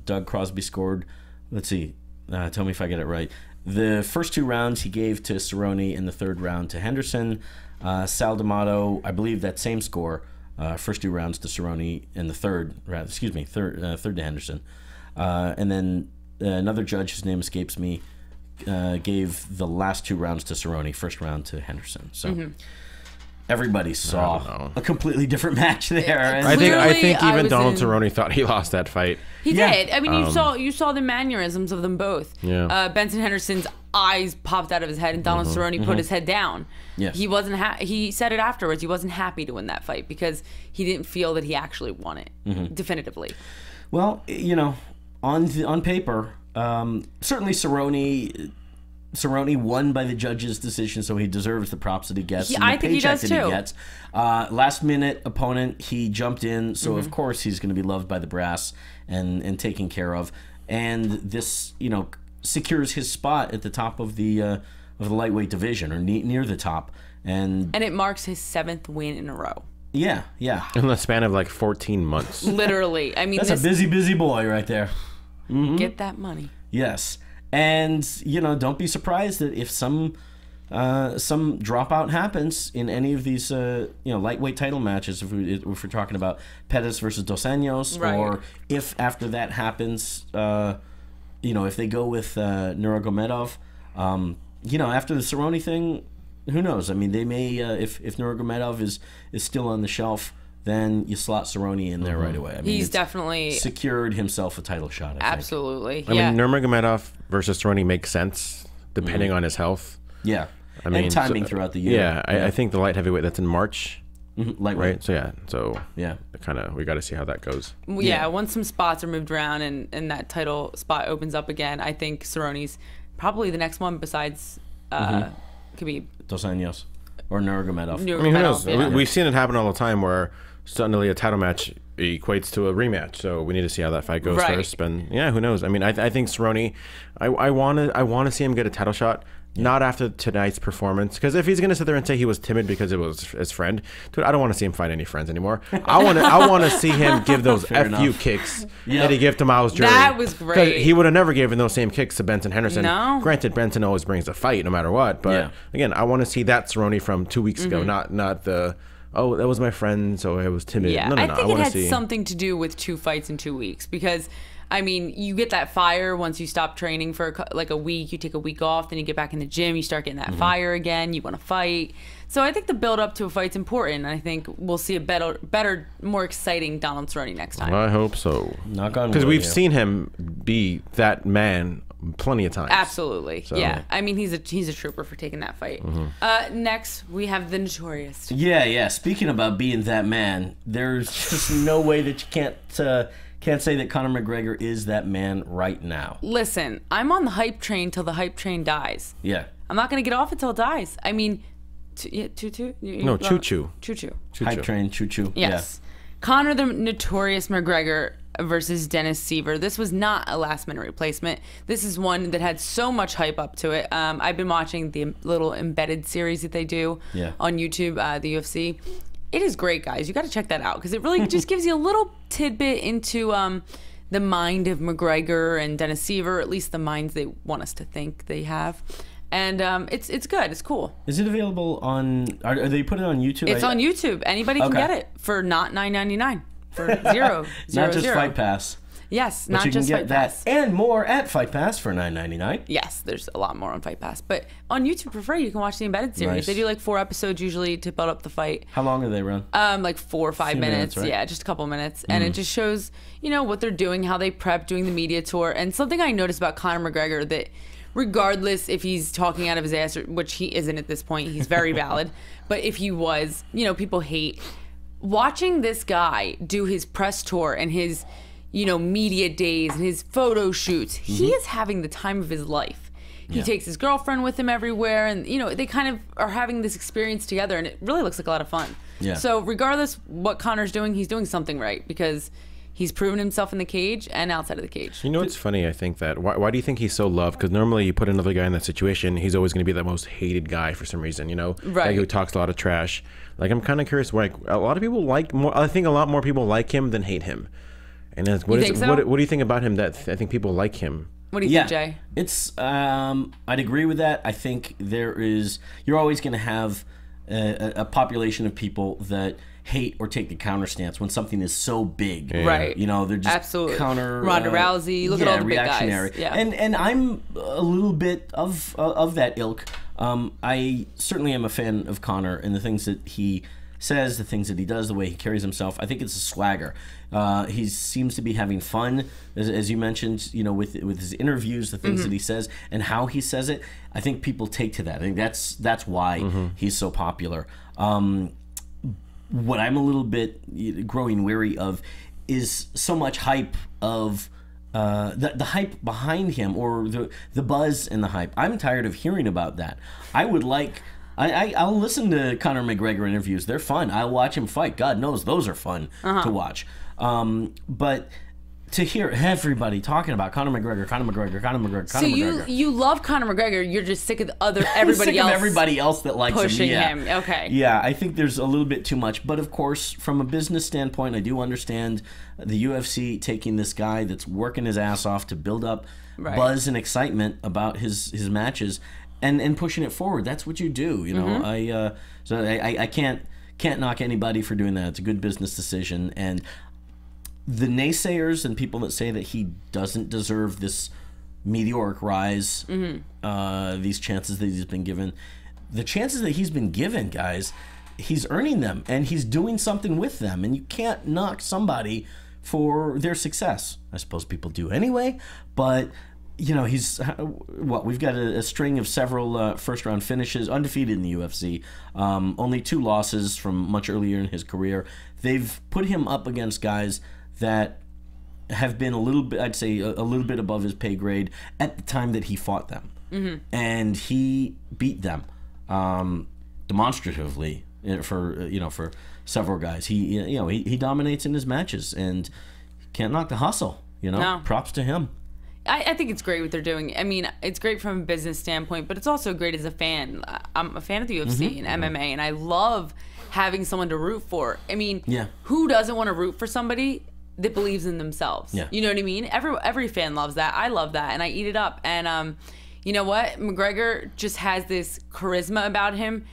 Speaker 2: Doug Crosby scored. Let's see. Tell me if I get it right. The first 2 rounds he gave to Cerrone, and the third round to Henderson. Sal D'Amato, I believe that same score. First 2 rounds to Cerrone, and the third to Henderson. And then another judge, whose name escapes me, gave the last 2 rounds to Cerrone, first round to Henderson. So everybody saw a completely different match there.
Speaker 4: I think even Donald Cerrone thought he lost that fight.
Speaker 3: He did. I mean, you saw the mannerisms of them both.
Speaker 4: Yeah.
Speaker 3: Benson Henderson's eyes popped out of his head, and Donald Cerrone put his head down.
Speaker 2: Yes.
Speaker 3: He wasn't. He said it afterwards. He wasn't happy to win that fight because he didn't feel that he actually won it definitively.
Speaker 2: Well, on paper, certainly Cerrone won by the judge's decision, so he deserves the props that he gets.
Speaker 3: I think he does too.
Speaker 2: Gets. Last minute opponent, he jumped in, so of course he's going to be loved by the brass and taken care of. And this, secures his spot at the top of the lightweight division, or near the top. And
Speaker 3: it marks his 7th win in a row.
Speaker 2: Yeah.
Speaker 4: In the span of like 14 months.
Speaker 3: Literally. I mean,
Speaker 2: that's a busy boy right there.
Speaker 3: Get that money.
Speaker 2: Yes. And, don't be surprised that if some dropout happens in any of these, lightweight title matches, if we're talking about Pettis versus Dos Anjos, or if after that happens, if they go with Nurmagomedov, after the Cerrone thing, who knows? I mean, they may, if Nurmagomedov is still on the shelf, then you slot Cerrone in there right away. I mean,
Speaker 3: he's definitely
Speaker 2: secured himself a title shot. I
Speaker 3: think.
Speaker 4: I mean, Nurmagomedov versus Cerrone makes sense depending on his health.
Speaker 2: Yeah,
Speaker 4: I mean,
Speaker 2: and timing throughout the year.
Speaker 4: Yeah, I think the light heavyweight that's in March
Speaker 2: Lightweight.
Speaker 4: right? So yeah,
Speaker 2: Yeah.
Speaker 4: kind of we got to see how that goes.
Speaker 3: Yeah, once some spots are moved around and that title spot opens up again, I think Cerrone's probably the next one besides Khabib.
Speaker 2: Dos Anjos or Nurmagomedov.
Speaker 4: I mean, who knows? We've seen it happen all the time where suddenly a title match equates to a rematch. So we need to see how that fight goes first. But yeah, who knows? I mean, I think Cerrone, I want to see him get a title shot. Not after tonight's performance, because if he's gonna sit there and say he was timid because it was his friend, dude, I don't want to see him fight any friends anymore. I want to see him give those FU kicks that he gave to Miles Jury.
Speaker 3: That was great.
Speaker 4: He would have never given those same kicks to Benson Henderson.
Speaker 3: No.
Speaker 4: Granted, Benson always brings a fight no matter what, but again, I want to see that Cerrone from 2 weeks ago, not the oh, that was my friend, so I was timid.
Speaker 3: Yeah,
Speaker 4: no,
Speaker 3: I think
Speaker 4: I
Speaker 3: it had something to do with 2 fights in 2 weeks because. I mean, you get that fire once you stop training for like a week. You take a week off, then you get back in the gym. You start getting that fire again. You want to fight. So I think the build up to a fight's important. I think we'll see a better, more exciting Donald Cerrone next time.
Speaker 4: I hope so.
Speaker 2: Knock on wood.
Speaker 4: Because we've seen him be that man plenty of times.
Speaker 3: Absolutely.
Speaker 4: So.
Speaker 3: Yeah. I mean, he's a trooper for taking that fight. Next, we have the Notorious.
Speaker 2: Yeah. Speaking about being that man, there's just no way that you can't say that Conor McGregor is that man right now.
Speaker 3: Listen, I'm on the hype train till the hype train dies.
Speaker 2: Yeah.
Speaker 3: I'm not going to get off until it dies. I mean, choo-choo?
Speaker 4: No, choo-choo.
Speaker 3: Choo-choo.
Speaker 2: Hype train, choo-choo.
Speaker 3: Yes. Conor the Notorious McGregor versus Dennis Siver. This was not a last-minute replacement. This is one that had so much hype up to it. I've been watching the little embedded series that they do on YouTube, the UFC. It is great, guys. You got to check that out because it really just gives you a little tidbit into the mind of McGregor and Dennis Siver, at least the minds they want us to think they have. And it's good. It's cool.
Speaker 2: Is it available on? Are they put it on YouTube?
Speaker 3: It's on YouTube. Anybody can get it for not $9.99 for zero.
Speaker 2: Not just Fight Pass.
Speaker 3: Yes,
Speaker 2: but
Speaker 3: not
Speaker 2: you
Speaker 3: just
Speaker 2: can get
Speaker 3: Fight Pass.
Speaker 2: that and more at Fight Pass for $9.99.
Speaker 3: Yes, there's a lot more on Fight Pass, but on YouTube for free you can watch the embedded series.
Speaker 2: Nice.
Speaker 3: They do like 4 episodes usually to build up the fight.
Speaker 2: How long do they run?
Speaker 3: Like 4 or 5 minutes.
Speaker 2: Right?
Speaker 3: Yeah, just a couple minutes, and it just shows what they're doing, how they prep, doing the media tour, and something I noticed about Conor McGregor that. Regardless if he's talking out of his ass, which he isn't at this point, he's very valid. But if he was, people hate watching this guy do his press tour and his, media days and his photo shoots. He is having the time of his life. He takes his girlfriend with him everywhere, and they kind of are having this experience together, and it really looks like a lot of fun.
Speaker 2: Yeah.
Speaker 3: So regardless what Conor's doing, he's doing something right because. He's proven himself in the cage and outside of the cage.
Speaker 4: It's funny, I think that. Why do you think he's so loved? Because normally you put another guy in that situation, he's always going to be the most hated guy for some reason,
Speaker 3: Right.
Speaker 4: Guy who talks a lot of trash. Like, I'm kind of curious, like, a lot of people I think a lot more people like him than hate him. And what do you think about him that I think people like him?
Speaker 3: What do you think, Jay?
Speaker 2: It's, I'd agree with that. I think you're always going to have a population of people that hate or take the counter stance when something is so big.
Speaker 3: Right.
Speaker 2: They're just
Speaker 3: absolutely
Speaker 2: counter
Speaker 3: Ronda Rousey, look at all the big
Speaker 2: reactionary.
Speaker 3: Guys. Yeah.
Speaker 2: And I'm a little bit of that ilk. I certainly am a fan of Conor and the things that he says, the things that he does, the way he carries himself. I think it's a swagger. He seems to be having fun, as you mentioned, with his interviews, the things that he says and how he says it. I think people take to that. I think that's why he's so popular. What I'm a little bit growing weary of is so much hype of the hype behind him or the buzz and the hype. I'm tired of hearing about that. I would like. I'll listen to Conor McGregor interviews. They're fun. I'll watch him fight. God knows those are fun to watch. But to hear everybody talking about Conor McGregor.
Speaker 3: So you love Conor McGregor. You're just sick of everybody
Speaker 2: else that likes
Speaker 3: pushing
Speaker 2: him.
Speaker 3: him. Okay.
Speaker 2: Yeah, I think there's a little bit too much. But of course, from a business standpoint, I do understand the UFC taking this guy that's working his ass off to build up buzz and excitement about his matches and pushing it forward. That's what you do. I can't knock anybody for doing that. It's a good business decision. And the naysayers and people that say that he doesn't deserve this meteoric rise, these chances that he's been given, the chances that he's been given, guys, he's earning them and he's doing something with them, and you can't knock somebody for their success. I suppose people do anyway, but you know, we've got a string of several first-round finishes, undefeated in the UFC, only 2 losses from much earlier in his career. They've put him up against guys that have been a little bit, I'd say, a little bit above his pay grade at the time that he fought them. And he beat them demonstratively for several guys. He dominates in his matches and can't knock the hustle.
Speaker 3: No.
Speaker 2: Props to him.
Speaker 3: I think it's great what they're doing. I mean, it's great from a business standpoint, but it's also great as a fan. I'm a fan of the UFC and MMA, and I love having someone to root for. I mean, who doesn't want to root for somebody that believes in themselves?
Speaker 2: Yeah.
Speaker 3: You know what I mean? Every fan loves that. I love that, and I eat it up. And you know what? McGregor just has this charisma about him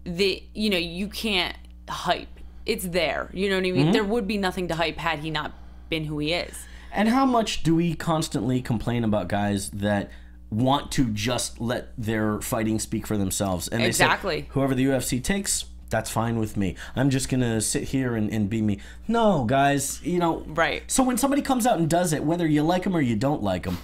Speaker 3: that, you can't hype. It's there. You know what I mean? There would be nothing to hype had he not been who he is.
Speaker 2: And how much do we constantly complain about guys that want to just let their fighting speak for themselves? And
Speaker 3: Exactly.
Speaker 2: They say, whoever the UFC takes, that's fine with me. I'm just going to sit here and be me. No, guys,
Speaker 3: Right.
Speaker 2: So when somebody comes out and does it, whether you like them or you don't like them,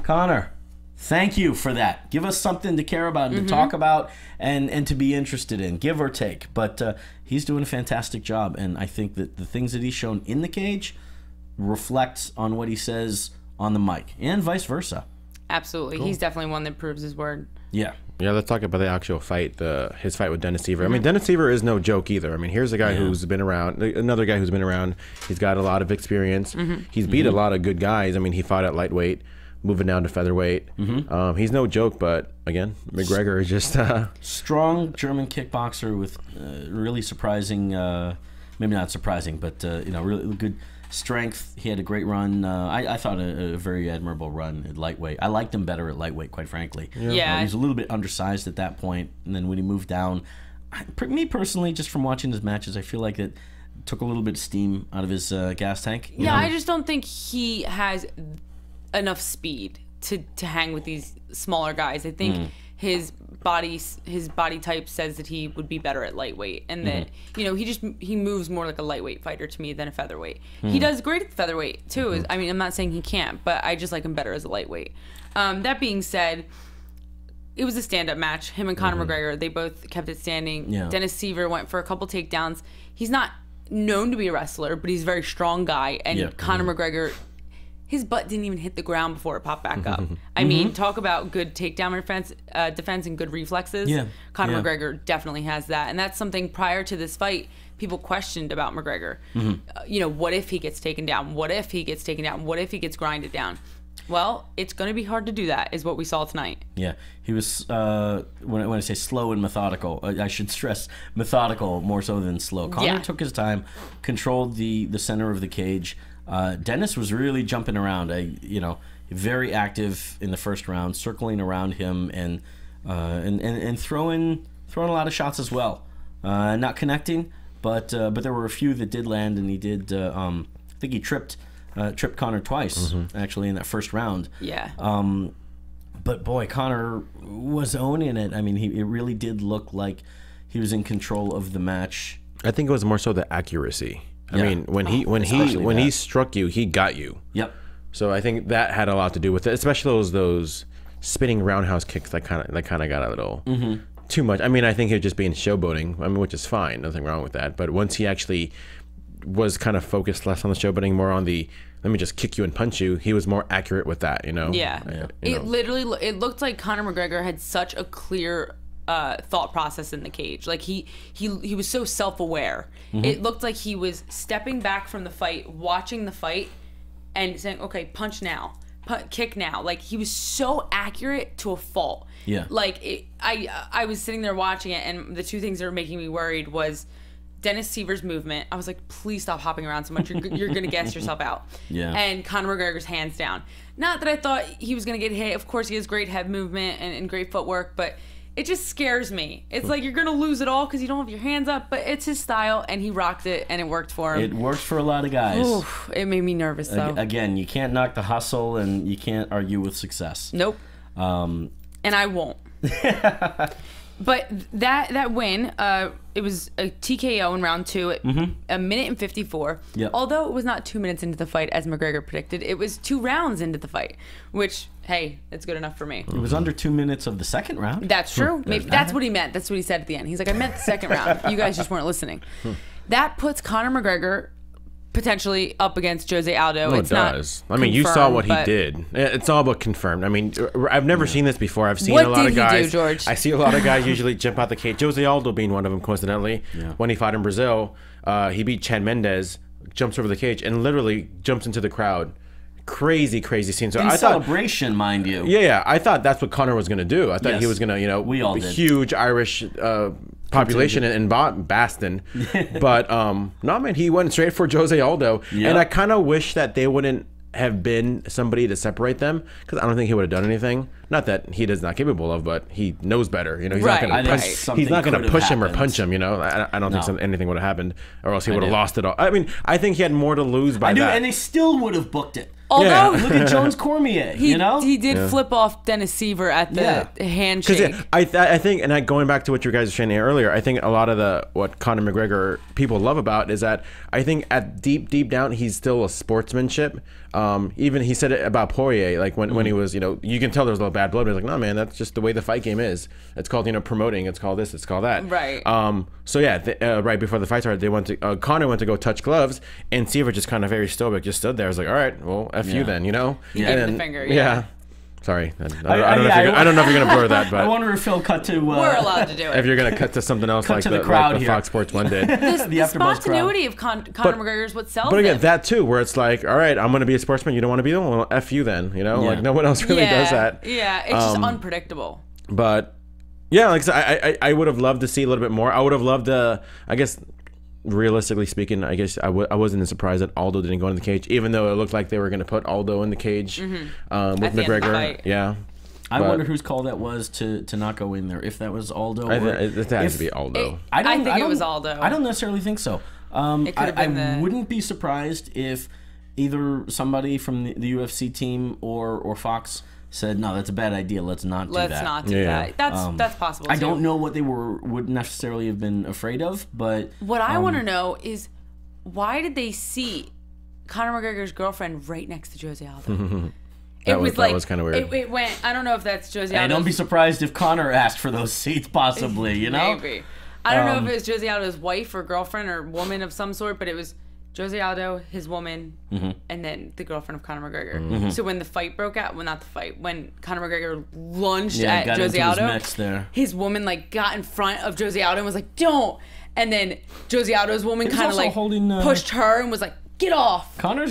Speaker 2: Conor, thank you for that. Give us something to care about and to talk about and to be interested in, give or take. But he's doing a fantastic job, and I think that the things that he's shown in the cage reflects on what he says on the mic, and vice versa.
Speaker 3: Absolutely. Cool. He's definitely one that proves his word.
Speaker 2: Yeah,
Speaker 4: let's talk about the actual fight, his fight with Dennis Siver. I mean, Dennis Siver is no joke either. I mean, here's a guy who's been around, another guy who's been around. He's got a lot of experience. He's beat a lot of good guys. I mean, he fought at lightweight, moving down to featherweight. He's no joke, but again, McGregor is just
Speaker 2: strong German kickboxer with really surprising, maybe not surprising, but really good strength. He had a great run. I thought a very admirable run at lightweight. I liked him better at lightweight, quite frankly.
Speaker 3: Yeah.
Speaker 2: He was a little bit undersized at that point, and then when he moved down, me personally, just from watching his matches, I feel like it took a little bit of steam out of his gas tank.
Speaker 3: I just don't think he has enough speed to hang with these smaller guys. I think his body type says that he would be better at lightweight, and that he moves more like a lightweight fighter to me than a featherweight. He does great at featherweight too. I mean, I'm not saying he can't, but I just like him better as a lightweight. That being said, it was a stand-up match. Him and Conor McGregor, they both kept it standing. Dennis Siver went for a couple takedowns. He's not known to be a wrestler, but he's a very strong guy, and Conor McGregor, his butt didn't even hit the ground before it popped back up. I mean, talk about good takedown defense and good reflexes. Conor McGregor definitely has that. And that's something prior to this fight people questioned about McGregor. What if he gets taken down? What if he gets taken down? What if he gets grinded down? Well, it's going to be hard to do that, is what we saw tonight. Yeah,
Speaker 2: he was, when I say slow and methodical, I should stress methodical more so than slow. Conor took his time, controlled the center of the cage. Dennis was really jumping around, very active in the first round, circling around him and throwing a lot of shots as well. Not connecting, but there were a few that did land, and he did. I think he tripped Conor twice actually in that first round.
Speaker 3: Yeah.
Speaker 2: But boy, Conor was owning it. I mean, it really did look like he was in control of the match.
Speaker 4: I think it was more so the accuracy. I mean, when he struck you, he got you.
Speaker 2: Yep.
Speaker 4: So I think that had a lot to do with it, especially those spinning roundhouse kicks that kind of got a little too much. I mean, I think he was just being showboating. I mean, which is fine, nothing wrong with that. But once he actually was kind of focused less on the showboating, more on the let me just kick you and punch you, he was more accurate with that.
Speaker 3: Yeah. It looked like Conor McGregor had such a clear thought process in the cage. Like he was so self-aware. It looked like he was stepping back from the fight, watching the fight, and saying, "Okay, punch now, kick now." Like he was so accurate to a fault.
Speaker 2: Yeah.
Speaker 3: Like I was sitting there watching it, and the two things that were making me worried was Dennis Siver's movement. I was like, "Please stop hopping around so much. You're gonna gas yourself out."
Speaker 2: Yeah.
Speaker 3: And Conor McGregor's hands down. Not that I thought he was gonna get hit. Of course, he has great head movement and great footwork, but it just scares me. It's like you're going to lose it all because you don't have your hands up, but it's his style, and he rocked it, and it worked for him.
Speaker 2: It worked for a lot of guys.
Speaker 3: Oof, it made me nervous, though.
Speaker 2: Again, you can't knock the hustle, and you can't argue with success.
Speaker 3: Nope. And I won't. But that win, it was a TKO in round 2 at a minute and 54.
Speaker 2: Yep.
Speaker 3: Although it was not 2 minutes into the fight, as McGregor predicted, it was 2 rounds into the fight, which, hey, that's good enough for me.
Speaker 2: It was under 2 minutes of the second round.
Speaker 3: That's true. Maybe that's what he meant. That's what he said at the end. He's like, I meant the second round. You guys just weren't listening. That puts Conor McGregor potentially up against Jose Aldo.
Speaker 4: No,
Speaker 3: It's
Speaker 4: it
Speaker 3: not
Speaker 4: does. I mean, you saw what he
Speaker 3: confirmed,
Speaker 4: did. It's all but confirmed. I mean, I've never seen this before. I've seen
Speaker 3: What
Speaker 4: a lot
Speaker 3: did
Speaker 4: of
Speaker 3: he
Speaker 4: guys.
Speaker 3: do, George?
Speaker 4: I see a lot of guys usually jump out the cage. Jose Aldo being one of them, coincidentally.
Speaker 2: Yeah.
Speaker 4: When he fought in Brazil, he beat Chan Mendez, jumps over the cage, and literally jumps into the crowd. Crazy scene. So
Speaker 2: In
Speaker 4: I thought,
Speaker 2: celebration, mind you.
Speaker 4: yeah, I thought that's what Conor was going to do. I thought he
Speaker 2: Yes.
Speaker 4: was going to, you know,
Speaker 2: We all did.
Speaker 4: huge Irish population in Boston. But no, man, he went straight for Jose Aldo.
Speaker 2: Yep.
Speaker 4: And I kind of wish that they wouldn't have been somebody to separate them, because I don't think he would have done anything. Not that he is not capable of, but he knows better. You know, he's
Speaker 3: Right,
Speaker 4: not going to
Speaker 3: right.
Speaker 4: punch.
Speaker 2: Something
Speaker 4: He's not going
Speaker 2: could
Speaker 4: to
Speaker 2: have
Speaker 4: push him or
Speaker 2: happened.
Speaker 4: punch him. You know, I don't think
Speaker 2: No.
Speaker 4: anything would have happened, or else he would have
Speaker 2: do.
Speaker 4: lost it all. I mean, I think he had more to lose by
Speaker 2: I do,
Speaker 4: that.
Speaker 2: and they still would have booked it.
Speaker 3: Although
Speaker 4: Yeah.
Speaker 2: Look at Jones Cormier, you know?
Speaker 3: he did flip off Dennis Siver at the handshake.
Speaker 4: Because I think, and going back to what you guys were saying earlier, I think a lot of what Conor McGregor people love about is that I think at deep down he's still a sportsmanship. Even he said it about Poirier, like when he was, you know, you can tell there was a little bad blood. But he's like, no, man, that's just the way the fight game is. It's called, you know, promoting. It's called this. It's called that.
Speaker 3: Right.
Speaker 4: So yeah, right before the fight started, they went to Conor went to go touch gloves, and Siver just kind of very stoic, just stood there. I was like, all right, well, F you
Speaker 2: Yeah.
Speaker 4: then, you know.
Speaker 3: He gave him the finger,
Speaker 4: Yeah.
Speaker 3: yeah.
Speaker 4: Sorry, I don't
Speaker 2: I-
Speaker 4: know if
Speaker 2: I-
Speaker 4: you're, I don't know if you're gonna blur that, but
Speaker 2: I wonder if he'll cut to...
Speaker 3: We're allowed to do
Speaker 4: if
Speaker 3: it.
Speaker 4: you're gonna cut to something else
Speaker 2: Cut
Speaker 4: like
Speaker 2: to
Speaker 4: the,
Speaker 2: the crowd
Speaker 4: like the
Speaker 2: here.
Speaker 4: Fox Sports one did.
Speaker 2: the
Speaker 3: The
Speaker 2: AfterBuzz crowd.
Speaker 3: spontaneity of Conor McGregor is what sells
Speaker 4: But again,
Speaker 3: him.
Speaker 4: that too, where it's like, all right, I'm gonna be a sportsman. You don't want to be the one. Well, F you then. You know,
Speaker 2: Yeah.
Speaker 4: like no one else really does that.
Speaker 3: Yeah, it's just unpredictable.
Speaker 4: But yeah, like I said, I would have loved to see a little bit more. I would have loved to. I guess realistically speaking, I guess I wasn't surprised that Aldo didn't go in the cage, even though it looked like they were gonna put Aldo in the cage with
Speaker 3: At the end of the
Speaker 4: McGregor.
Speaker 3: fight.
Speaker 4: Yeah.
Speaker 2: I
Speaker 4: But-
Speaker 2: wonder whose call that was to not go in there. If that was Aldo,
Speaker 4: I
Speaker 2: or
Speaker 4: think it has
Speaker 2: if-
Speaker 4: to be Aldo.
Speaker 3: I think it
Speaker 2: don't-
Speaker 3: was Aldo.
Speaker 2: I don't necessarily think so.
Speaker 3: It could have
Speaker 2: I
Speaker 3: been the-
Speaker 2: wouldn't be surprised if either somebody from the UFC team or Fox said, "No, that's a bad idea. Let's not do that."
Speaker 3: Let's not do
Speaker 4: Yeah.
Speaker 3: that. That's possible.
Speaker 2: I
Speaker 3: too.
Speaker 2: don't know what they would necessarily have been afraid of, but
Speaker 3: What I want to know is why did they see Conor McGregor's girlfriend right next to Jose Aldo?
Speaker 4: That was kinda weird.
Speaker 3: It went. I don't know if that's Jose
Speaker 2: hey,
Speaker 3: Aldo.
Speaker 2: don't be surprised if Connor asked for those seats, possibly. You know,
Speaker 3: Maybe. I don't know if it was Jose Aldo's wife or girlfriend or woman of some sort, but it was Jose Aldo, his woman, and then the girlfriend of Conor McGregor. So when the fight broke out, well, not the fight, when Conor McGregor lunged
Speaker 2: Yeah,
Speaker 3: at
Speaker 2: got
Speaker 3: Jose
Speaker 2: into his
Speaker 3: Aldo,
Speaker 2: mix there.
Speaker 3: his woman like got in front of Jose Aldo and was like, "Don't!" And then Jose Aldo's woman
Speaker 2: was
Speaker 3: kind of
Speaker 2: also
Speaker 3: like
Speaker 2: holding,
Speaker 3: pushed her and was like, "Get off!"
Speaker 2: Connor's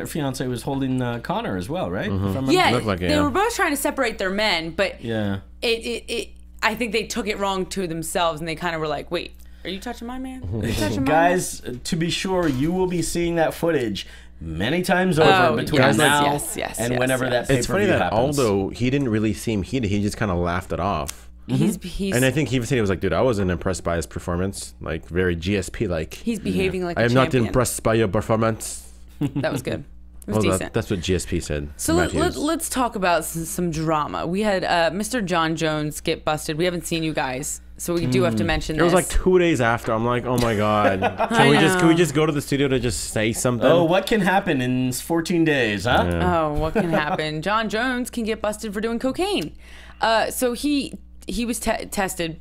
Speaker 2: fiance was holding Connor as well, right? If I remember-
Speaker 3: Yeah,
Speaker 4: Looked like it,
Speaker 3: they
Speaker 4: yeah.
Speaker 3: were both trying to separate their men, but
Speaker 2: yeah.
Speaker 3: it I think they took it wrong to themselves, and they kind of were like, "Wait, are you touching my man? Are you touching my
Speaker 2: Guys, to be sure, you will be seeing that footage many times over
Speaker 3: Oh,
Speaker 2: between
Speaker 3: yes,
Speaker 2: now
Speaker 3: yes,
Speaker 2: and
Speaker 3: yes,
Speaker 2: whenever
Speaker 3: yes.
Speaker 2: that pay-per-view
Speaker 4: It's funny that
Speaker 2: happens.
Speaker 4: Aldo, he didn't really seem heated. He just kind of laughed it off.
Speaker 3: man?" He's
Speaker 4: And I think he even said, he was like, dude, I wasn't impressed by his performance. Like, very GSP like.
Speaker 3: he's behaving like
Speaker 4: I
Speaker 3: a
Speaker 4: am not
Speaker 3: champion.
Speaker 4: impressed by your performance.
Speaker 3: That was good. It was
Speaker 4: Well,
Speaker 3: decent.
Speaker 4: that's what GSP said.
Speaker 3: So let's talk about some drama. We had Mr. John Jones get busted. We haven't seen you guys, so we do have to mention
Speaker 4: It
Speaker 3: this.
Speaker 4: was like 2 days after. I'm like, oh my god, can we just go to the studio to just say something?
Speaker 2: Oh, what can happen in 14 days, huh?
Speaker 3: Oh, what can happen? John Jones can get busted for doing cocaine. So he was tested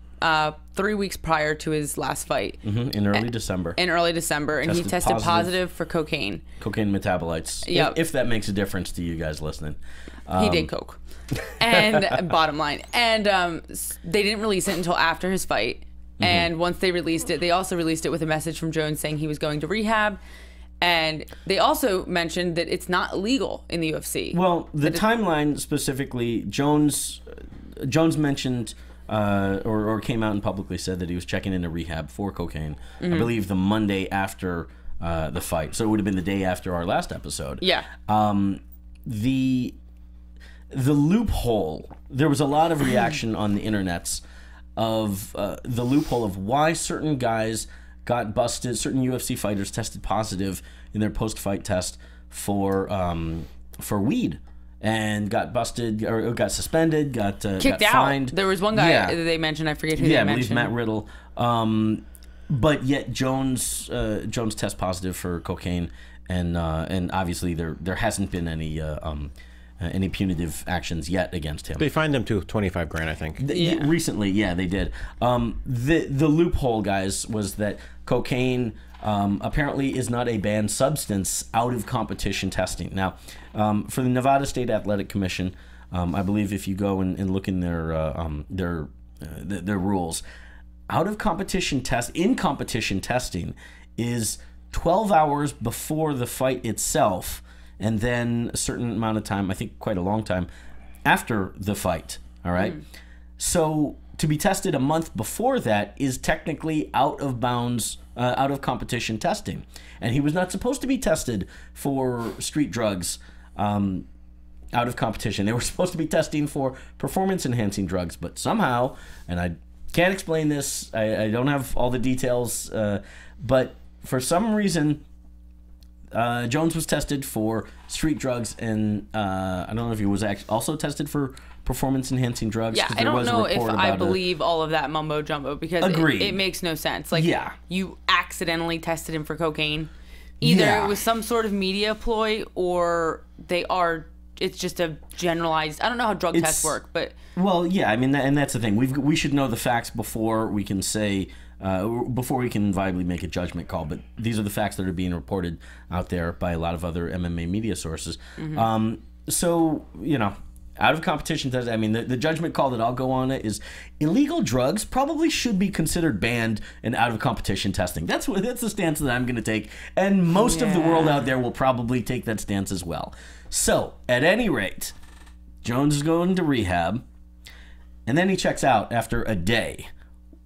Speaker 3: 3 weeks prior to his last fight
Speaker 2: In early December.
Speaker 3: in early December, and he
Speaker 2: Tested
Speaker 3: tested positive for cocaine.
Speaker 2: Cocaine metabolites.
Speaker 3: Yep.
Speaker 2: If that makes a difference to you guys listening.
Speaker 3: He did coke. And bottom line, and they didn't release it until after his fight. And once they released it, they also released it with a message from Jones saying he was going to rehab. And they also mentioned that it's not illegal in the UFC.
Speaker 2: Well, the timeline specifically, Jones mentioned or came out and publicly said that he was checking into rehab for cocaine. I believe the Monday after the fight, so it would have been the day after our last episode.
Speaker 3: Yeah.
Speaker 2: The loophole. There was a lot of reaction on the internets of the loophole of why certain guys got busted. Certain UFC fighters tested positive in their post-fight test for weed. and got busted or got suspended, got
Speaker 3: kicked
Speaker 2: got
Speaker 3: out.
Speaker 2: fined.
Speaker 3: There was one guy that they mentioned. I forget who
Speaker 2: Yeah,
Speaker 3: they
Speaker 2: I believe
Speaker 3: mentioned.
Speaker 2: Matt Riddle. But yet Jones tests positive for cocaine, and obviously there hasn't been any punitive actions yet against him.
Speaker 4: They fined him to 25 grand, I think.
Speaker 2: Recently, yeah, they did. The loophole, guys, was that cocaine apparently is not a banned substance out of competition testing. Now, for the Nevada State Athletic Commission, I believe if you go and look in their rules, out of competition testing is 12 hours before the fight itself, and then a certain amount of time, I think quite a long time, after the fight. All right. So to be tested a month before that is technically out of bounds, out of competition testing. And he was not supposed to be tested for street drugs out of competition. They were supposed to be testing for performance-enhancing drugs, but somehow, and I can't explain this, I don't have all the details, but for some reason, Jones was tested for street drugs, and I don't know if he was also tested for performance-enhancing drugs.
Speaker 3: Yeah, I don't know if I believe all of that mumbo jumbo, because it makes no sense. Like, you accidentally tested him for cocaine. Either it was some sort of media ploy, or it's just a generalized. I don't know how drug tests work, but
Speaker 2: well, yeah, I mean, and that's the thing. We should know the facts before we can say. Before we can viably make a judgment call, but these are the facts that are being reported out there by a lot of other MMA media sources. So, out of competition, I mean, the judgment call that I'll go on it is illegal drugs probably should be considered banned and out of competition testing. That's the stance that I'm going to take, and most of the world out there will probably take that stance as well. So, at any rate, Jones is going to rehab, and then he checks out after a day.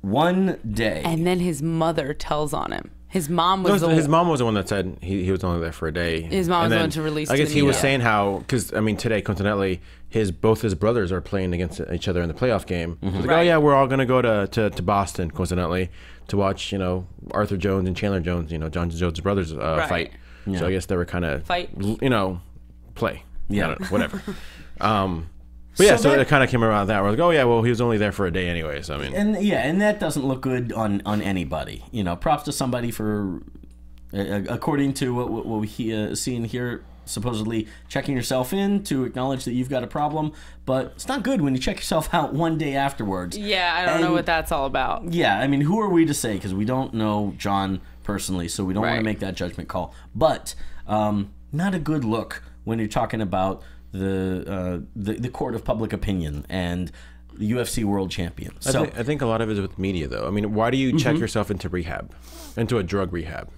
Speaker 2: One day.
Speaker 3: And then his mother tells on him. His mom was
Speaker 4: his mom was the one that said he was only there for a day.
Speaker 3: His mom was the one to release.
Speaker 4: I guess he was saying how, because I mean today coincidentally both his brothers are playing against each other in the playoff game. Like, oh yeah, we're all gonna go to Boston coincidentally to watch Arthur Jones and Chandler Jones, John Jones' brothers fight. Yeah. So I guess they were kind of play. Yeah, whatever. But yeah, so it kind of came around that. We're like, oh yeah, well he was only there for a day anyway. So I mean,
Speaker 2: and that doesn't look good on anybody. Props to somebody for, according to what we see and hear, supposedly checking yourself in to acknowledge that you've got a problem. But it's not good when you check yourself out one day afterwards.
Speaker 3: Yeah, I don't know what that's all about.
Speaker 2: Yeah, I mean, who are we to say? Because we don't know John personally, so we don't want to make that judgment call. But not a good look when you're talking about the court of public opinion and the UFC world champion. So
Speaker 4: I think a lot of it is with media, though. I mean, why do you check yourself into a drug rehab?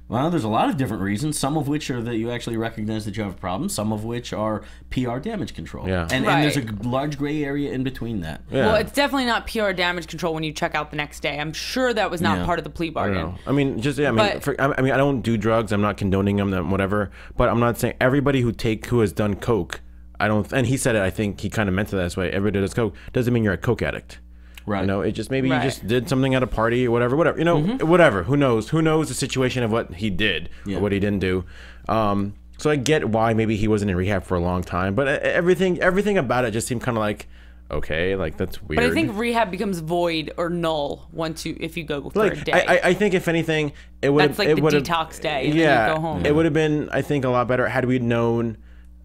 Speaker 2: Well, there's a lot of different reasons, some of which are that you actually recognize that you have a problem, some of which are PR damage control. Yeah. And there's a large gray area in between that.
Speaker 3: Yeah. Well, it's definitely not PR damage control when you check out the next day. I'm sure that was not part of the plea bargain.
Speaker 4: I mean, I don't do drugs. I'm not condoning them, whatever. But I'm not saying everybody who has done coke, and he said it, I think he kind of meant it that way. Everybody that does coke doesn't mean you're a coke addict. Right. It just maybe you just did something at a party or whatever. Whatever. Who knows? Who knows the situation of what he did or what he didn't do. So I get why maybe he wasn't in rehab for a long time, but everything about it just seemed kind of like, okay, like that's weird.
Speaker 3: But I think rehab becomes void or null if you go for a day.
Speaker 4: I think if anything,
Speaker 3: that's like the detox day. And then you go home.
Speaker 4: It would have been, I think, a lot better had we known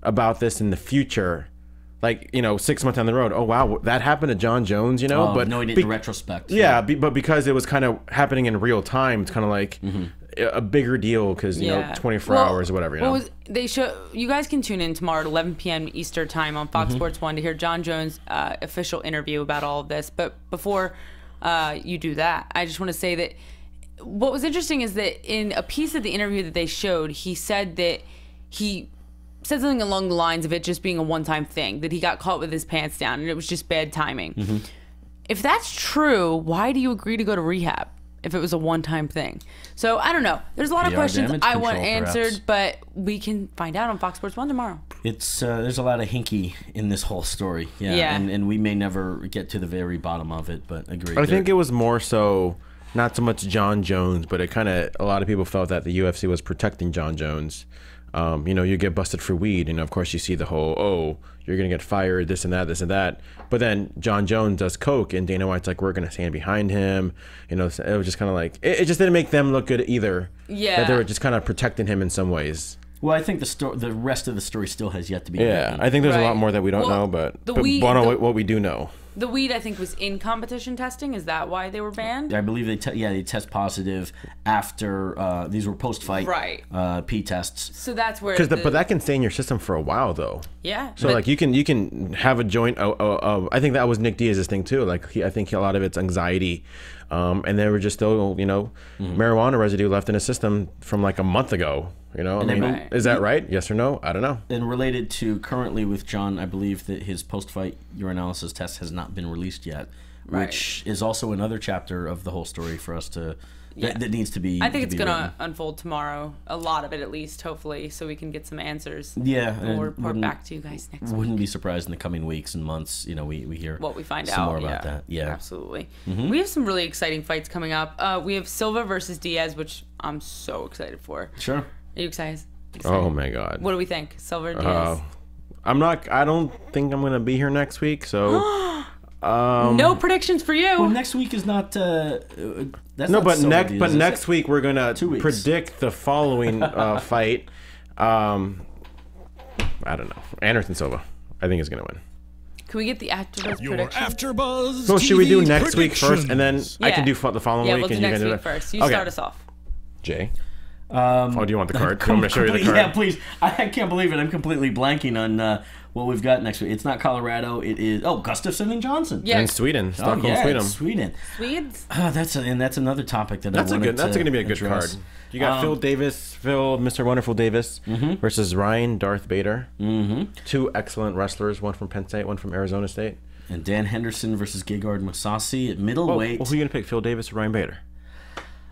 Speaker 4: about this in the future. Like, 6 months down the road, oh wow, that happened to John Jones, but
Speaker 2: knowing it in retrospect.
Speaker 4: Yeah, but because it was kind of happening in real time, it's kind of like a bigger deal because 24 hours or whatever.
Speaker 3: You guys can tune in tomorrow at 11 p.m. Eastern time on Fox Sports 1 to hear John Jones' official interview about all of this. But before you do that, I just want to say that what was interesting is that in a piece of the interview that they showed, he said that he said something along the lines of it just being a one-time thing, that he got caught with his pants down and it was just bad timing. If that's true, why do you agree to go to rehab if it was a one-time thing? So I don't know. There's a lot of questions I want answered, but we can find out on Fox Sports 1 tomorrow.
Speaker 2: It's there's a lot of hinky in this whole story. And we may never get to the very bottom of it, but agree.
Speaker 4: I think it was more so not so much John Jones, but a lot of people felt that the UFC was protecting John Jones. You know, you get busted for weed, and of course you see the whole, oh, you're gonna get fired, this and that. But then John Jones does coke, and Dana White's like, we're gonna stand behind him. You know, it was just kind of like it just didn't make them look good either.
Speaker 3: Yeah,
Speaker 4: that they were just kind of protecting him in some ways.
Speaker 2: Well, I think the rest of the story still has yet to be written.
Speaker 4: I think there's a lot
Speaker 3: Right.
Speaker 4: more that we don't know, but what we do know.
Speaker 3: The weed, I think, was in competition testing. Is that why they were banned?
Speaker 2: I believe they test positive after these were post-fight
Speaker 3: Right.
Speaker 2: P tests.
Speaker 3: So that's where.
Speaker 4: But that can stay in your system for a while, though.
Speaker 3: Yeah.
Speaker 4: So like you can have a joint. I think that was Nick Diaz's thing too. Like I think a lot of it's anxiety, and there were just still marijuana residue left in his system from like a month ago. You know, I mean,
Speaker 3: Right.
Speaker 4: is that right? Yes or no? I don't know.
Speaker 2: And related to currently with John, I believe that his post-fight urinalysis test has not been released yet,
Speaker 3: Right.
Speaker 2: which is also another chapter of the whole story for us to that needs to be.
Speaker 3: I think it's
Speaker 2: be
Speaker 3: going to
Speaker 2: written.
Speaker 3: unfold tomorrow. A lot of it, at least, hopefully, so we can get some answers.
Speaker 2: Yeah,
Speaker 3: And we'll
Speaker 2: and
Speaker 3: report back to you guys next week.
Speaker 2: Wouldn't be surprised in the coming weeks and months. You know, we hear
Speaker 3: What we find
Speaker 2: some
Speaker 3: out.
Speaker 2: more about that. Yeah,
Speaker 3: Absolutely. We have some really exciting fights coming up. We have Silva versus Diaz, which I'm so excited for.
Speaker 2: sure.
Speaker 3: Are you excited?
Speaker 4: Oh my God.
Speaker 3: What do we think? Silva or Diaz?
Speaker 4: I don't think I'm gonna be here next week, so
Speaker 3: No predictions for you.
Speaker 2: Well, next week is not. That's
Speaker 4: no.
Speaker 2: not
Speaker 4: But
Speaker 2: so
Speaker 4: next,
Speaker 2: obvious,
Speaker 4: but
Speaker 2: is
Speaker 4: next
Speaker 2: it?
Speaker 4: week we're gonna
Speaker 2: 2 weeks.
Speaker 4: predict the following fight. I don't know. Anderson Silva, I think is gonna win.
Speaker 3: Can we get the AfterBuzz
Speaker 1: Your
Speaker 3: prediction?
Speaker 1: AfterBuzz
Speaker 4: So should we do
Speaker 1: TV
Speaker 4: next week first, and then I can
Speaker 3: Yeah.
Speaker 4: do the following
Speaker 3: Yeah,
Speaker 4: week,
Speaker 3: we'll do
Speaker 4: and you
Speaker 3: next
Speaker 4: can do
Speaker 3: week
Speaker 4: it
Speaker 3: first. You
Speaker 4: Okay.
Speaker 3: start us off.
Speaker 4: Jay. Oh, do you want the card? Do you want me to show you the card?
Speaker 2: Yeah, please. I can't believe it. I'm completely blanking on what we've got next week. It's not Colorado. It is Gustafsson and Johnson.
Speaker 3: Yeah.
Speaker 4: And Sweden,
Speaker 2: Oh,
Speaker 4: Stockholm,
Speaker 2: yeah,
Speaker 4: Sweden.
Speaker 2: it's Sweden.
Speaker 3: Swedes?
Speaker 2: That's another topic that
Speaker 4: That's
Speaker 2: I wanted
Speaker 4: That's
Speaker 2: to
Speaker 4: gonna be a good
Speaker 2: address.
Speaker 4: card. You got Phil, Mr. Wonderful Davis versus Ryan Darth Bader. Two excellent wrestlers, one from Penn State, one from Arizona State.
Speaker 2: And Dan Henderson versus Gegard Mousasi at middleweight.
Speaker 4: Well, who are you gonna pick, Phil Davis or Ryan Bader?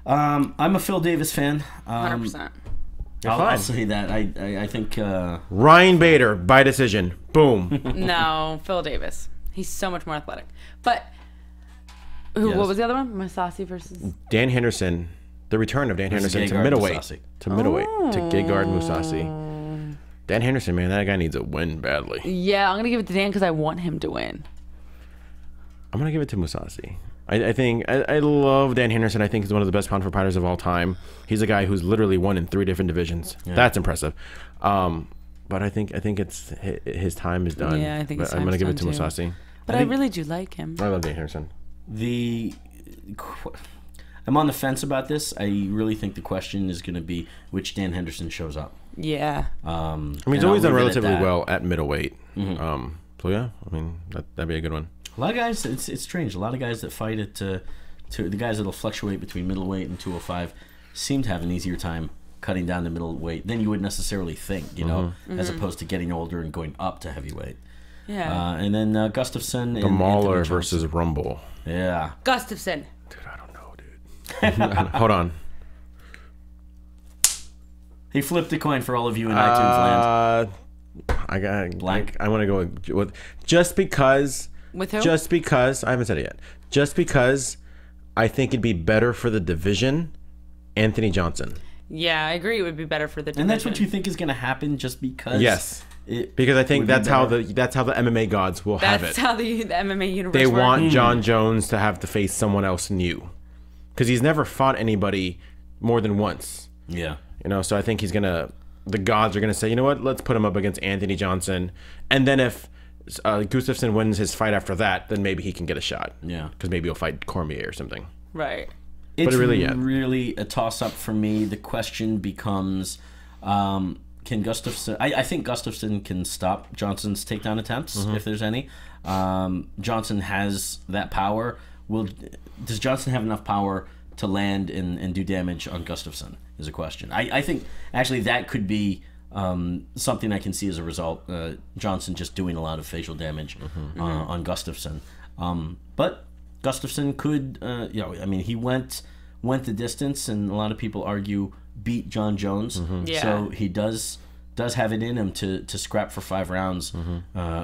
Speaker 2: I'm a Phil Davis fan.
Speaker 3: 100%.
Speaker 2: I'll say that. I think
Speaker 4: Ryan Bader by decision. Boom.
Speaker 3: No, Phil Davis. He's so much more athletic. But
Speaker 2: Yes.
Speaker 3: what was the other one? Masasi versus.
Speaker 4: Dan Henderson, the return of Dan
Speaker 2: Versus
Speaker 4: Henderson to
Speaker 2: Gegard
Speaker 4: middleweight.
Speaker 2: Mousasi.
Speaker 4: To middleweight. To Gegard Mousasi. Dan Henderson, man, that guy needs a win badly.
Speaker 3: Yeah, I'm gonna give it to Dan because I want him to win.
Speaker 4: I'm gonna give it to Mousasi. I think I love Dan Henderson. I think he's one of the best pound for pounders of all time. He's a guy who's literally won in 3 different divisions. Yeah. That's impressive. But I think it's his time is done.
Speaker 3: Yeah, I think his
Speaker 4: I'm gonna
Speaker 3: time's
Speaker 4: give it to
Speaker 3: done, too.
Speaker 4: Mousasi.
Speaker 3: But I really do like him.
Speaker 4: I love Dan Henderson.
Speaker 2: I'm on the fence about this. I really think the question is going to be which Dan Henderson shows up.
Speaker 3: Yeah.
Speaker 4: I mean, he's always done relatively well at middleweight. So yeah, I mean that'd be a good one.
Speaker 2: A lot of guys, it's strange. A lot of guys that fight at the guys that'll fluctuate between middleweight and 205 seem to have an easier time cutting down to middleweight than you would necessarily think, you know, as opposed to getting older and going up to heavyweight.
Speaker 3: Yeah.
Speaker 2: And then Gustafsson
Speaker 4: The
Speaker 2: and
Speaker 4: Mauler
Speaker 2: Anthony
Speaker 4: versus
Speaker 2: Johnson.
Speaker 4: Rumble.
Speaker 2: Yeah.
Speaker 3: Gustafsson.
Speaker 4: Dude, I don't know, dude. Hold on.
Speaker 2: He flipped a coin for all of you in iTunes land.
Speaker 4: I got
Speaker 2: Blank?
Speaker 4: I want to go with just because.
Speaker 3: With who?
Speaker 4: Just because I haven't said it yet. Just because I think it'd be better for the division. Anthony Johnson.
Speaker 3: Yeah, I agree. It would be better for the division.
Speaker 2: And that's what you think is going to happen just because?
Speaker 4: Yes.
Speaker 2: It
Speaker 4: Because I think
Speaker 2: would be
Speaker 4: that's how
Speaker 2: better?
Speaker 4: the MMA gods will have
Speaker 3: That's
Speaker 4: it.
Speaker 3: how the MMA universe
Speaker 4: They
Speaker 3: works.
Speaker 4: want John Jones to have to face someone else new, because he's never fought anybody more than once.
Speaker 2: Yeah.
Speaker 4: You know, so I think the gods are gonna say, you know what, let's put him up against Anthony Johnson, and then if Gustafsson wins his fight after that, then maybe he can get a shot.
Speaker 2: Yeah.
Speaker 4: Because maybe he'll fight Cormier or something.
Speaker 3: Right.
Speaker 2: It's
Speaker 4: really,
Speaker 2: really a toss-up for me. The question becomes, can Gustafsson... I think Gustafsson can stop Johnson's takedown attempts, if there's any. Johnson has that power. Does Johnson have enough power to land and do damage on Gustafsson, is a question. I think, actually, that could be something I can see as a result. Johnson just doing a lot of facial damage on Gustafsson. But Gustafsson could, I mean, he went the distance, and a lot of people argue beat John Jones.
Speaker 3: Yeah.
Speaker 2: So he does have it in him to scrap for 5 rounds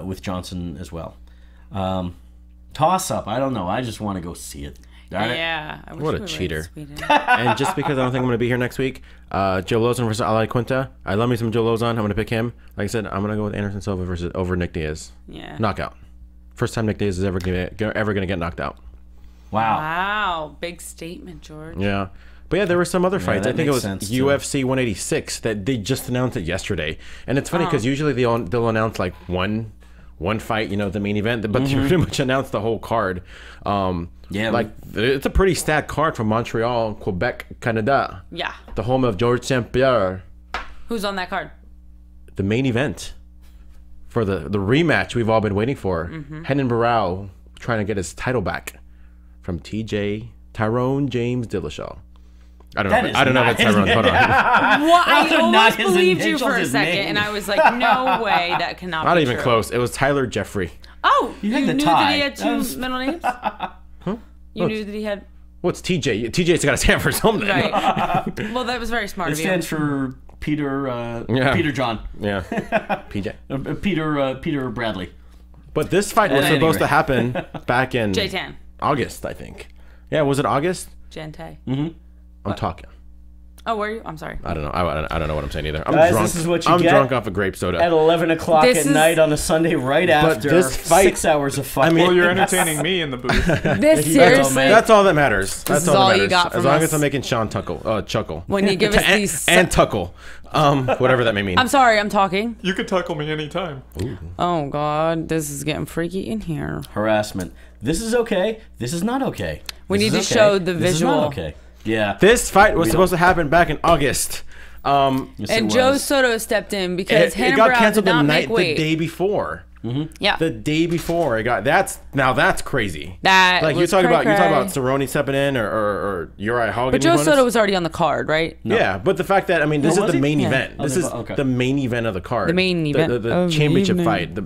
Speaker 2: with Johnson as well. Toss up, I don't know. I just want to go see it. Darn it.
Speaker 3: Yeah. I wish
Speaker 4: What a
Speaker 3: we were in
Speaker 4: cheater.
Speaker 3: Sweden.
Speaker 4: And just because I don't think I'm going to be here next week, Joe Lozon versus Ali Quinta. I love me some Joe Lozon. I'm going to pick him. Like I said, I'm going to go with Anderson Silva over Nick Diaz.
Speaker 3: Yeah.
Speaker 4: Knockout. First time Nick Diaz is ever going to get knocked out.
Speaker 2: Wow.
Speaker 3: Wow. Big statement, George.
Speaker 4: Yeah. But yeah, there were some other fights.
Speaker 2: that
Speaker 4: I think it
Speaker 2: makes
Speaker 4: was
Speaker 2: sense, too.
Speaker 4: UFC 186 that they just announced it yesterday. And it's funny because usually they'll announce like one fight, the main event, but they pretty much announced the whole card.
Speaker 2: Yeah.
Speaker 4: Like it's a pretty stacked card from Montreal, Quebec, Canada.
Speaker 3: Yeah.
Speaker 4: The home of Georges St-Pierre.
Speaker 3: Who's on that card?
Speaker 4: The main event for the rematch we've all been waiting for. Henan Barrow trying to get his title back from Tyrone James Dillashaw. I don't know if that's Tyrone. Hold on.
Speaker 3: Well, I
Speaker 2: Not
Speaker 3: almost
Speaker 2: his
Speaker 3: believed you
Speaker 2: initials,
Speaker 3: for a
Speaker 2: his
Speaker 3: second,
Speaker 2: name.
Speaker 3: and I was like, no way, that cannot
Speaker 4: Not
Speaker 3: be
Speaker 4: even
Speaker 3: true.
Speaker 4: close. It was Tyler Jeffrey.
Speaker 3: Oh, you
Speaker 2: had the
Speaker 3: knew
Speaker 2: tie.
Speaker 3: that he had
Speaker 2: That
Speaker 3: two
Speaker 2: was-
Speaker 3: middle names? You knew that he had...
Speaker 4: What's TJ? TJ's got to stand for something.
Speaker 3: Right. Well, that was very smart
Speaker 2: It
Speaker 3: of you.
Speaker 2: stands for Peter.
Speaker 4: Yeah.
Speaker 2: Peter John.
Speaker 4: Yeah. PJ.
Speaker 2: Peter Bradley.
Speaker 4: But this fight was
Speaker 2: At any
Speaker 4: supposed to
Speaker 2: rate.
Speaker 4: happen back in
Speaker 3: J-Tan.
Speaker 4: August, I think. Yeah, was it August?
Speaker 3: Gente.
Speaker 4: I'm talking.
Speaker 3: Oh, were you? I'm sorry.
Speaker 4: I don't know. I don't know what I'm saying either. I'm
Speaker 2: Guys,
Speaker 4: drunk.
Speaker 2: this is what you
Speaker 4: I'm
Speaker 2: get
Speaker 4: drunk off of grape
Speaker 2: At
Speaker 4: soda.
Speaker 2: 11 o'clock
Speaker 3: This
Speaker 2: at
Speaker 3: is-
Speaker 2: night on a Sunday, right after
Speaker 4: this fight-
Speaker 2: 6 hours of fight.
Speaker 5: Well, you're entertaining me in the booth.
Speaker 3: This
Speaker 2: all,
Speaker 3: seriously...
Speaker 2: man.
Speaker 4: That's all that matters. That's
Speaker 3: is
Speaker 4: all
Speaker 3: all
Speaker 4: that
Speaker 3: you
Speaker 4: matters.
Speaker 3: got
Speaker 4: As
Speaker 3: from
Speaker 4: long
Speaker 3: us.
Speaker 4: as I'm making Sean chuckle.
Speaker 3: When you give us
Speaker 4: and,
Speaker 3: these...
Speaker 4: and tuckle. Whatever that may mean.
Speaker 3: I'm sorry, I'm talking.
Speaker 5: You could tackle me anytime.
Speaker 3: Oh, God. This is getting freaky in here.
Speaker 2: Harassment. This is okay. This is not okay.
Speaker 3: We
Speaker 2: This
Speaker 3: need
Speaker 2: is
Speaker 3: to
Speaker 2: okay.
Speaker 3: show the
Speaker 2: This is not
Speaker 3: visual.
Speaker 2: okay. Yeah.
Speaker 4: This fight was supposed to happen back in August.
Speaker 2: Yes,
Speaker 3: And
Speaker 2: it
Speaker 3: Joe
Speaker 2: was.
Speaker 3: Soto stepped in because
Speaker 4: It
Speaker 3: Hannah
Speaker 4: got
Speaker 3: Brown
Speaker 4: canceled
Speaker 3: did
Speaker 4: the
Speaker 3: not
Speaker 4: night,
Speaker 3: make weight.
Speaker 4: the day before.
Speaker 3: Yeah.
Speaker 4: The day before it got that's crazy.
Speaker 3: That
Speaker 4: like you
Speaker 3: was
Speaker 4: talk about
Speaker 3: cray-cray.
Speaker 4: Cerrone stepping in or Uriah Hall.
Speaker 3: But
Speaker 4: getting
Speaker 3: Joe
Speaker 4: bonus.
Speaker 3: Soto was already on the card, right?
Speaker 4: Yeah, but the fact that this
Speaker 2: was
Speaker 4: is the
Speaker 2: he?
Speaker 4: main
Speaker 3: Yeah.
Speaker 4: event.
Speaker 2: Oh,
Speaker 4: This
Speaker 2: they-
Speaker 4: is
Speaker 2: okay.
Speaker 4: the main event of the card.
Speaker 3: The main event
Speaker 4: the
Speaker 3: of the
Speaker 4: championship
Speaker 3: evening.
Speaker 4: fight, the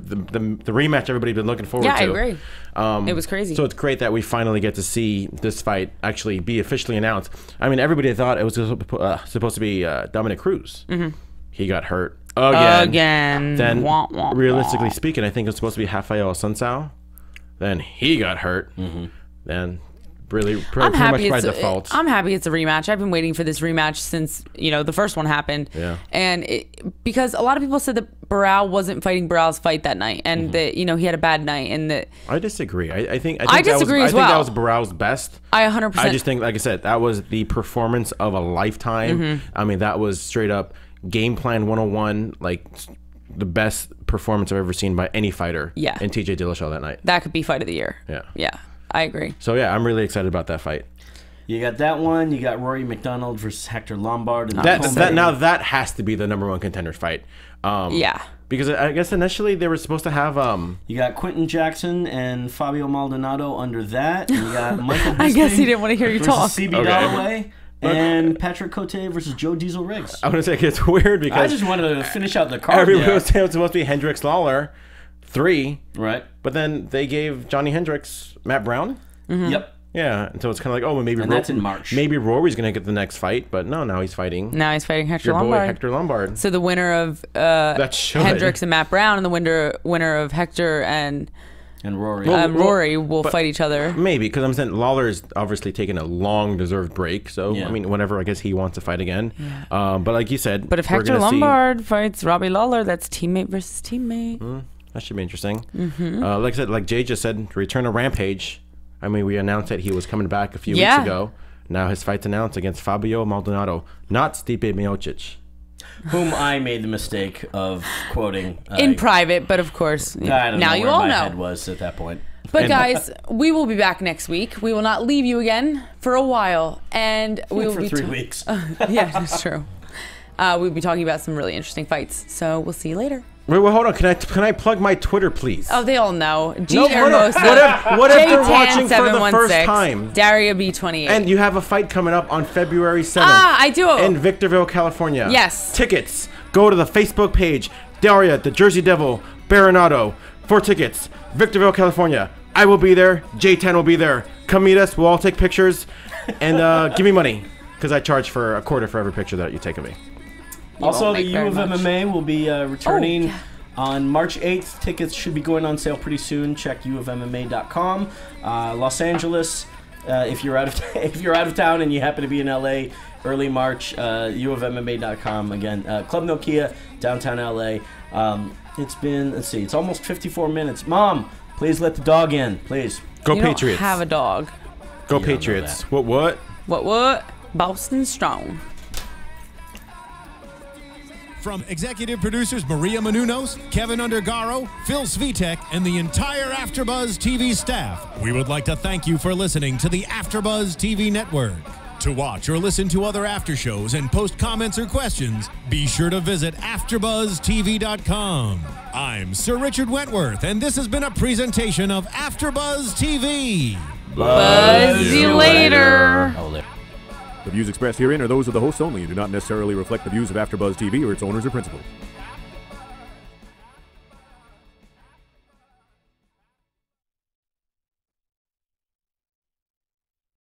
Speaker 4: rematch everybody's been looking forward
Speaker 3: Yeah,
Speaker 4: to.
Speaker 3: I agree. It was crazy.
Speaker 4: So it's great that we finally get to see this fight actually be officially announced. I mean, everybody thought it was supposed to be Dominic Cruz. He got hurt again. Then,
Speaker 3: Wah, wah,
Speaker 4: realistically speaking, I think it was supposed to be Rafael Assunção. Then he got hurt. Then, pretty much by default.
Speaker 3: I'm happy it's a rematch. I've been waiting for this rematch since the first one happened.
Speaker 4: Yeah.
Speaker 3: And because a lot of people said that Barrow wasn't fighting Barrow's fight that night, and that he had a bad night, and that
Speaker 4: I disagree. I think
Speaker 3: I disagree as well.
Speaker 4: I think that was Barrow's best.
Speaker 3: I 100%.
Speaker 4: I just think, like I said, that was the performance of a lifetime. I mean, that was straight up game plan 101, like the best performance I've ever seen by any fighter.
Speaker 3: Yeah.
Speaker 4: In TJ Dillashaw that night.
Speaker 3: that could be fight of the year.
Speaker 4: Yeah.
Speaker 3: Yeah, I agree.
Speaker 4: So yeah, I'm really excited about that fight.
Speaker 2: You got that one. You got Rory McDonald versus Hector Lombard. In the
Speaker 4: That has to be the #1 contender fight.
Speaker 3: Yeah.
Speaker 4: Because I guess initially they were supposed to have
Speaker 2: You got Quentin Jackson and Fabio Maldonado under that. And you got Michael Bisping
Speaker 3: I guess he didn't want to hear you
Speaker 2: versus
Speaker 3: talk.
Speaker 2: CB
Speaker 4: Okay.
Speaker 2: Dalloway. And Patrick Cote versus Joe Diesel Riggs.
Speaker 4: I want to say it's weird
Speaker 2: I
Speaker 4: because
Speaker 2: just wanted to finish out the card.
Speaker 4: everybody
Speaker 2: there.
Speaker 4: was saying it was supposed to be Hendricks Lawler 3,
Speaker 2: Right.
Speaker 4: but then they gave Johnny Hendricks Matt Brown.
Speaker 2: Yep.
Speaker 4: Yeah, and so it's kind of like, oh, well, maybe
Speaker 2: And that's in March.
Speaker 4: Maybe Rory's gonna get the next fight, but no, now he's fighting
Speaker 3: Now he's fighting Hector
Speaker 4: your boy
Speaker 3: Lombard.
Speaker 4: Hector Lombard.
Speaker 3: So the winner of
Speaker 4: That should.
Speaker 3: Hendricks and Matt Brown, and the winner of Hector and
Speaker 2: And Rory.
Speaker 3: Rory will
Speaker 4: but-
Speaker 3: fight each other.
Speaker 4: Maybe because I'm saying Lawler's obviously taking a long deserved break, so
Speaker 2: Yeah.
Speaker 4: I mean, whenever I guess he wants to fight again. But like you said,
Speaker 3: But if
Speaker 4: we're
Speaker 3: Hector
Speaker 4: gonna see-
Speaker 3: Lombard fights Robbie Lawler, that's teammate versus teammate.
Speaker 4: that should be interesting. Like I said, like Jay just said, return of Rampage. I mean, we announced that he was coming back a few
Speaker 3: Yeah.
Speaker 4: weeks ago. Now his fight's announced against Fabio Maldonado, not Stipe Miocic.
Speaker 2: Whom I made the mistake of quoting.
Speaker 3: In private, but of course,
Speaker 2: I don't
Speaker 3: now
Speaker 2: know
Speaker 3: you
Speaker 2: where
Speaker 3: all
Speaker 2: my
Speaker 3: know.
Speaker 2: head was at that point.
Speaker 3: But guys, we will be back next week. We will not leave you again for a while, and we will
Speaker 2: For
Speaker 3: be
Speaker 2: 3 weeks.
Speaker 3: Yeah, that's true. We'll be talking about some really interesting fights. So we'll see you later.
Speaker 4: Wait, hold on. Can I plug my Twitter, please?
Speaker 3: Oh, they all know. G
Speaker 4: No, hold on.
Speaker 3: Hermoza,
Speaker 4: What if they're
Speaker 3: J-Tan
Speaker 4: watching for the first
Speaker 3: 716,
Speaker 4: time?
Speaker 3: Daria B28.
Speaker 4: And you have a fight coming up on February 7th.
Speaker 3: I do.
Speaker 4: In Victorville, California.
Speaker 3: Yes.
Speaker 4: Tickets. Go to the Facebook page. Daria, the Jersey Devil, Berenato. For tickets. Victorville, California. I will be there. J-Tan will be there. Come meet us. We'll all take pictures. And give me money. Because I charge for a quarter for every picture that you take of me.
Speaker 2: Also,
Speaker 3: won't
Speaker 2: the
Speaker 3: make
Speaker 2: U
Speaker 3: very
Speaker 2: of
Speaker 3: much.
Speaker 2: MMA will be returning
Speaker 3: yeah.
Speaker 2: on March 8th. Tickets should be going on sale pretty soon. Check uofmma.com. Los Angeles, If you're out of town and you happen to be in LA, early March, uofmma.com again. Club Nokia, downtown LA. It's been, let's see, it's almost 54 minutes. Mom, please let the dog in, please.
Speaker 4: Go
Speaker 3: You
Speaker 4: Patriots.
Speaker 3: don't have a dog.
Speaker 4: Go
Speaker 2: You don't know
Speaker 4: Patriots.
Speaker 2: that.
Speaker 4: What?
Speaker 3: What? Boston Strong.
Speaker 1: From executive producers Maria Menounos, Kevin Undergaro, Phil Svitek, and the entire AfterBuzz TV staff, we would like to thank you for listening to the AfterBuzz TV network. To watch or listen to other after shows and post comments or questions, be sure to visit AfterBuzzTV.com. I'm Sir Richard Wentworth, and this has been a presentation of AfterBuzz TV.
Speaker 3: Buzz you later.
Speaker 2: Oh, there.
Speaker 6: The views expressed herein are those of the hosts only and do not necessarily reflect the views of AfterBuzz TV or its owners or principals.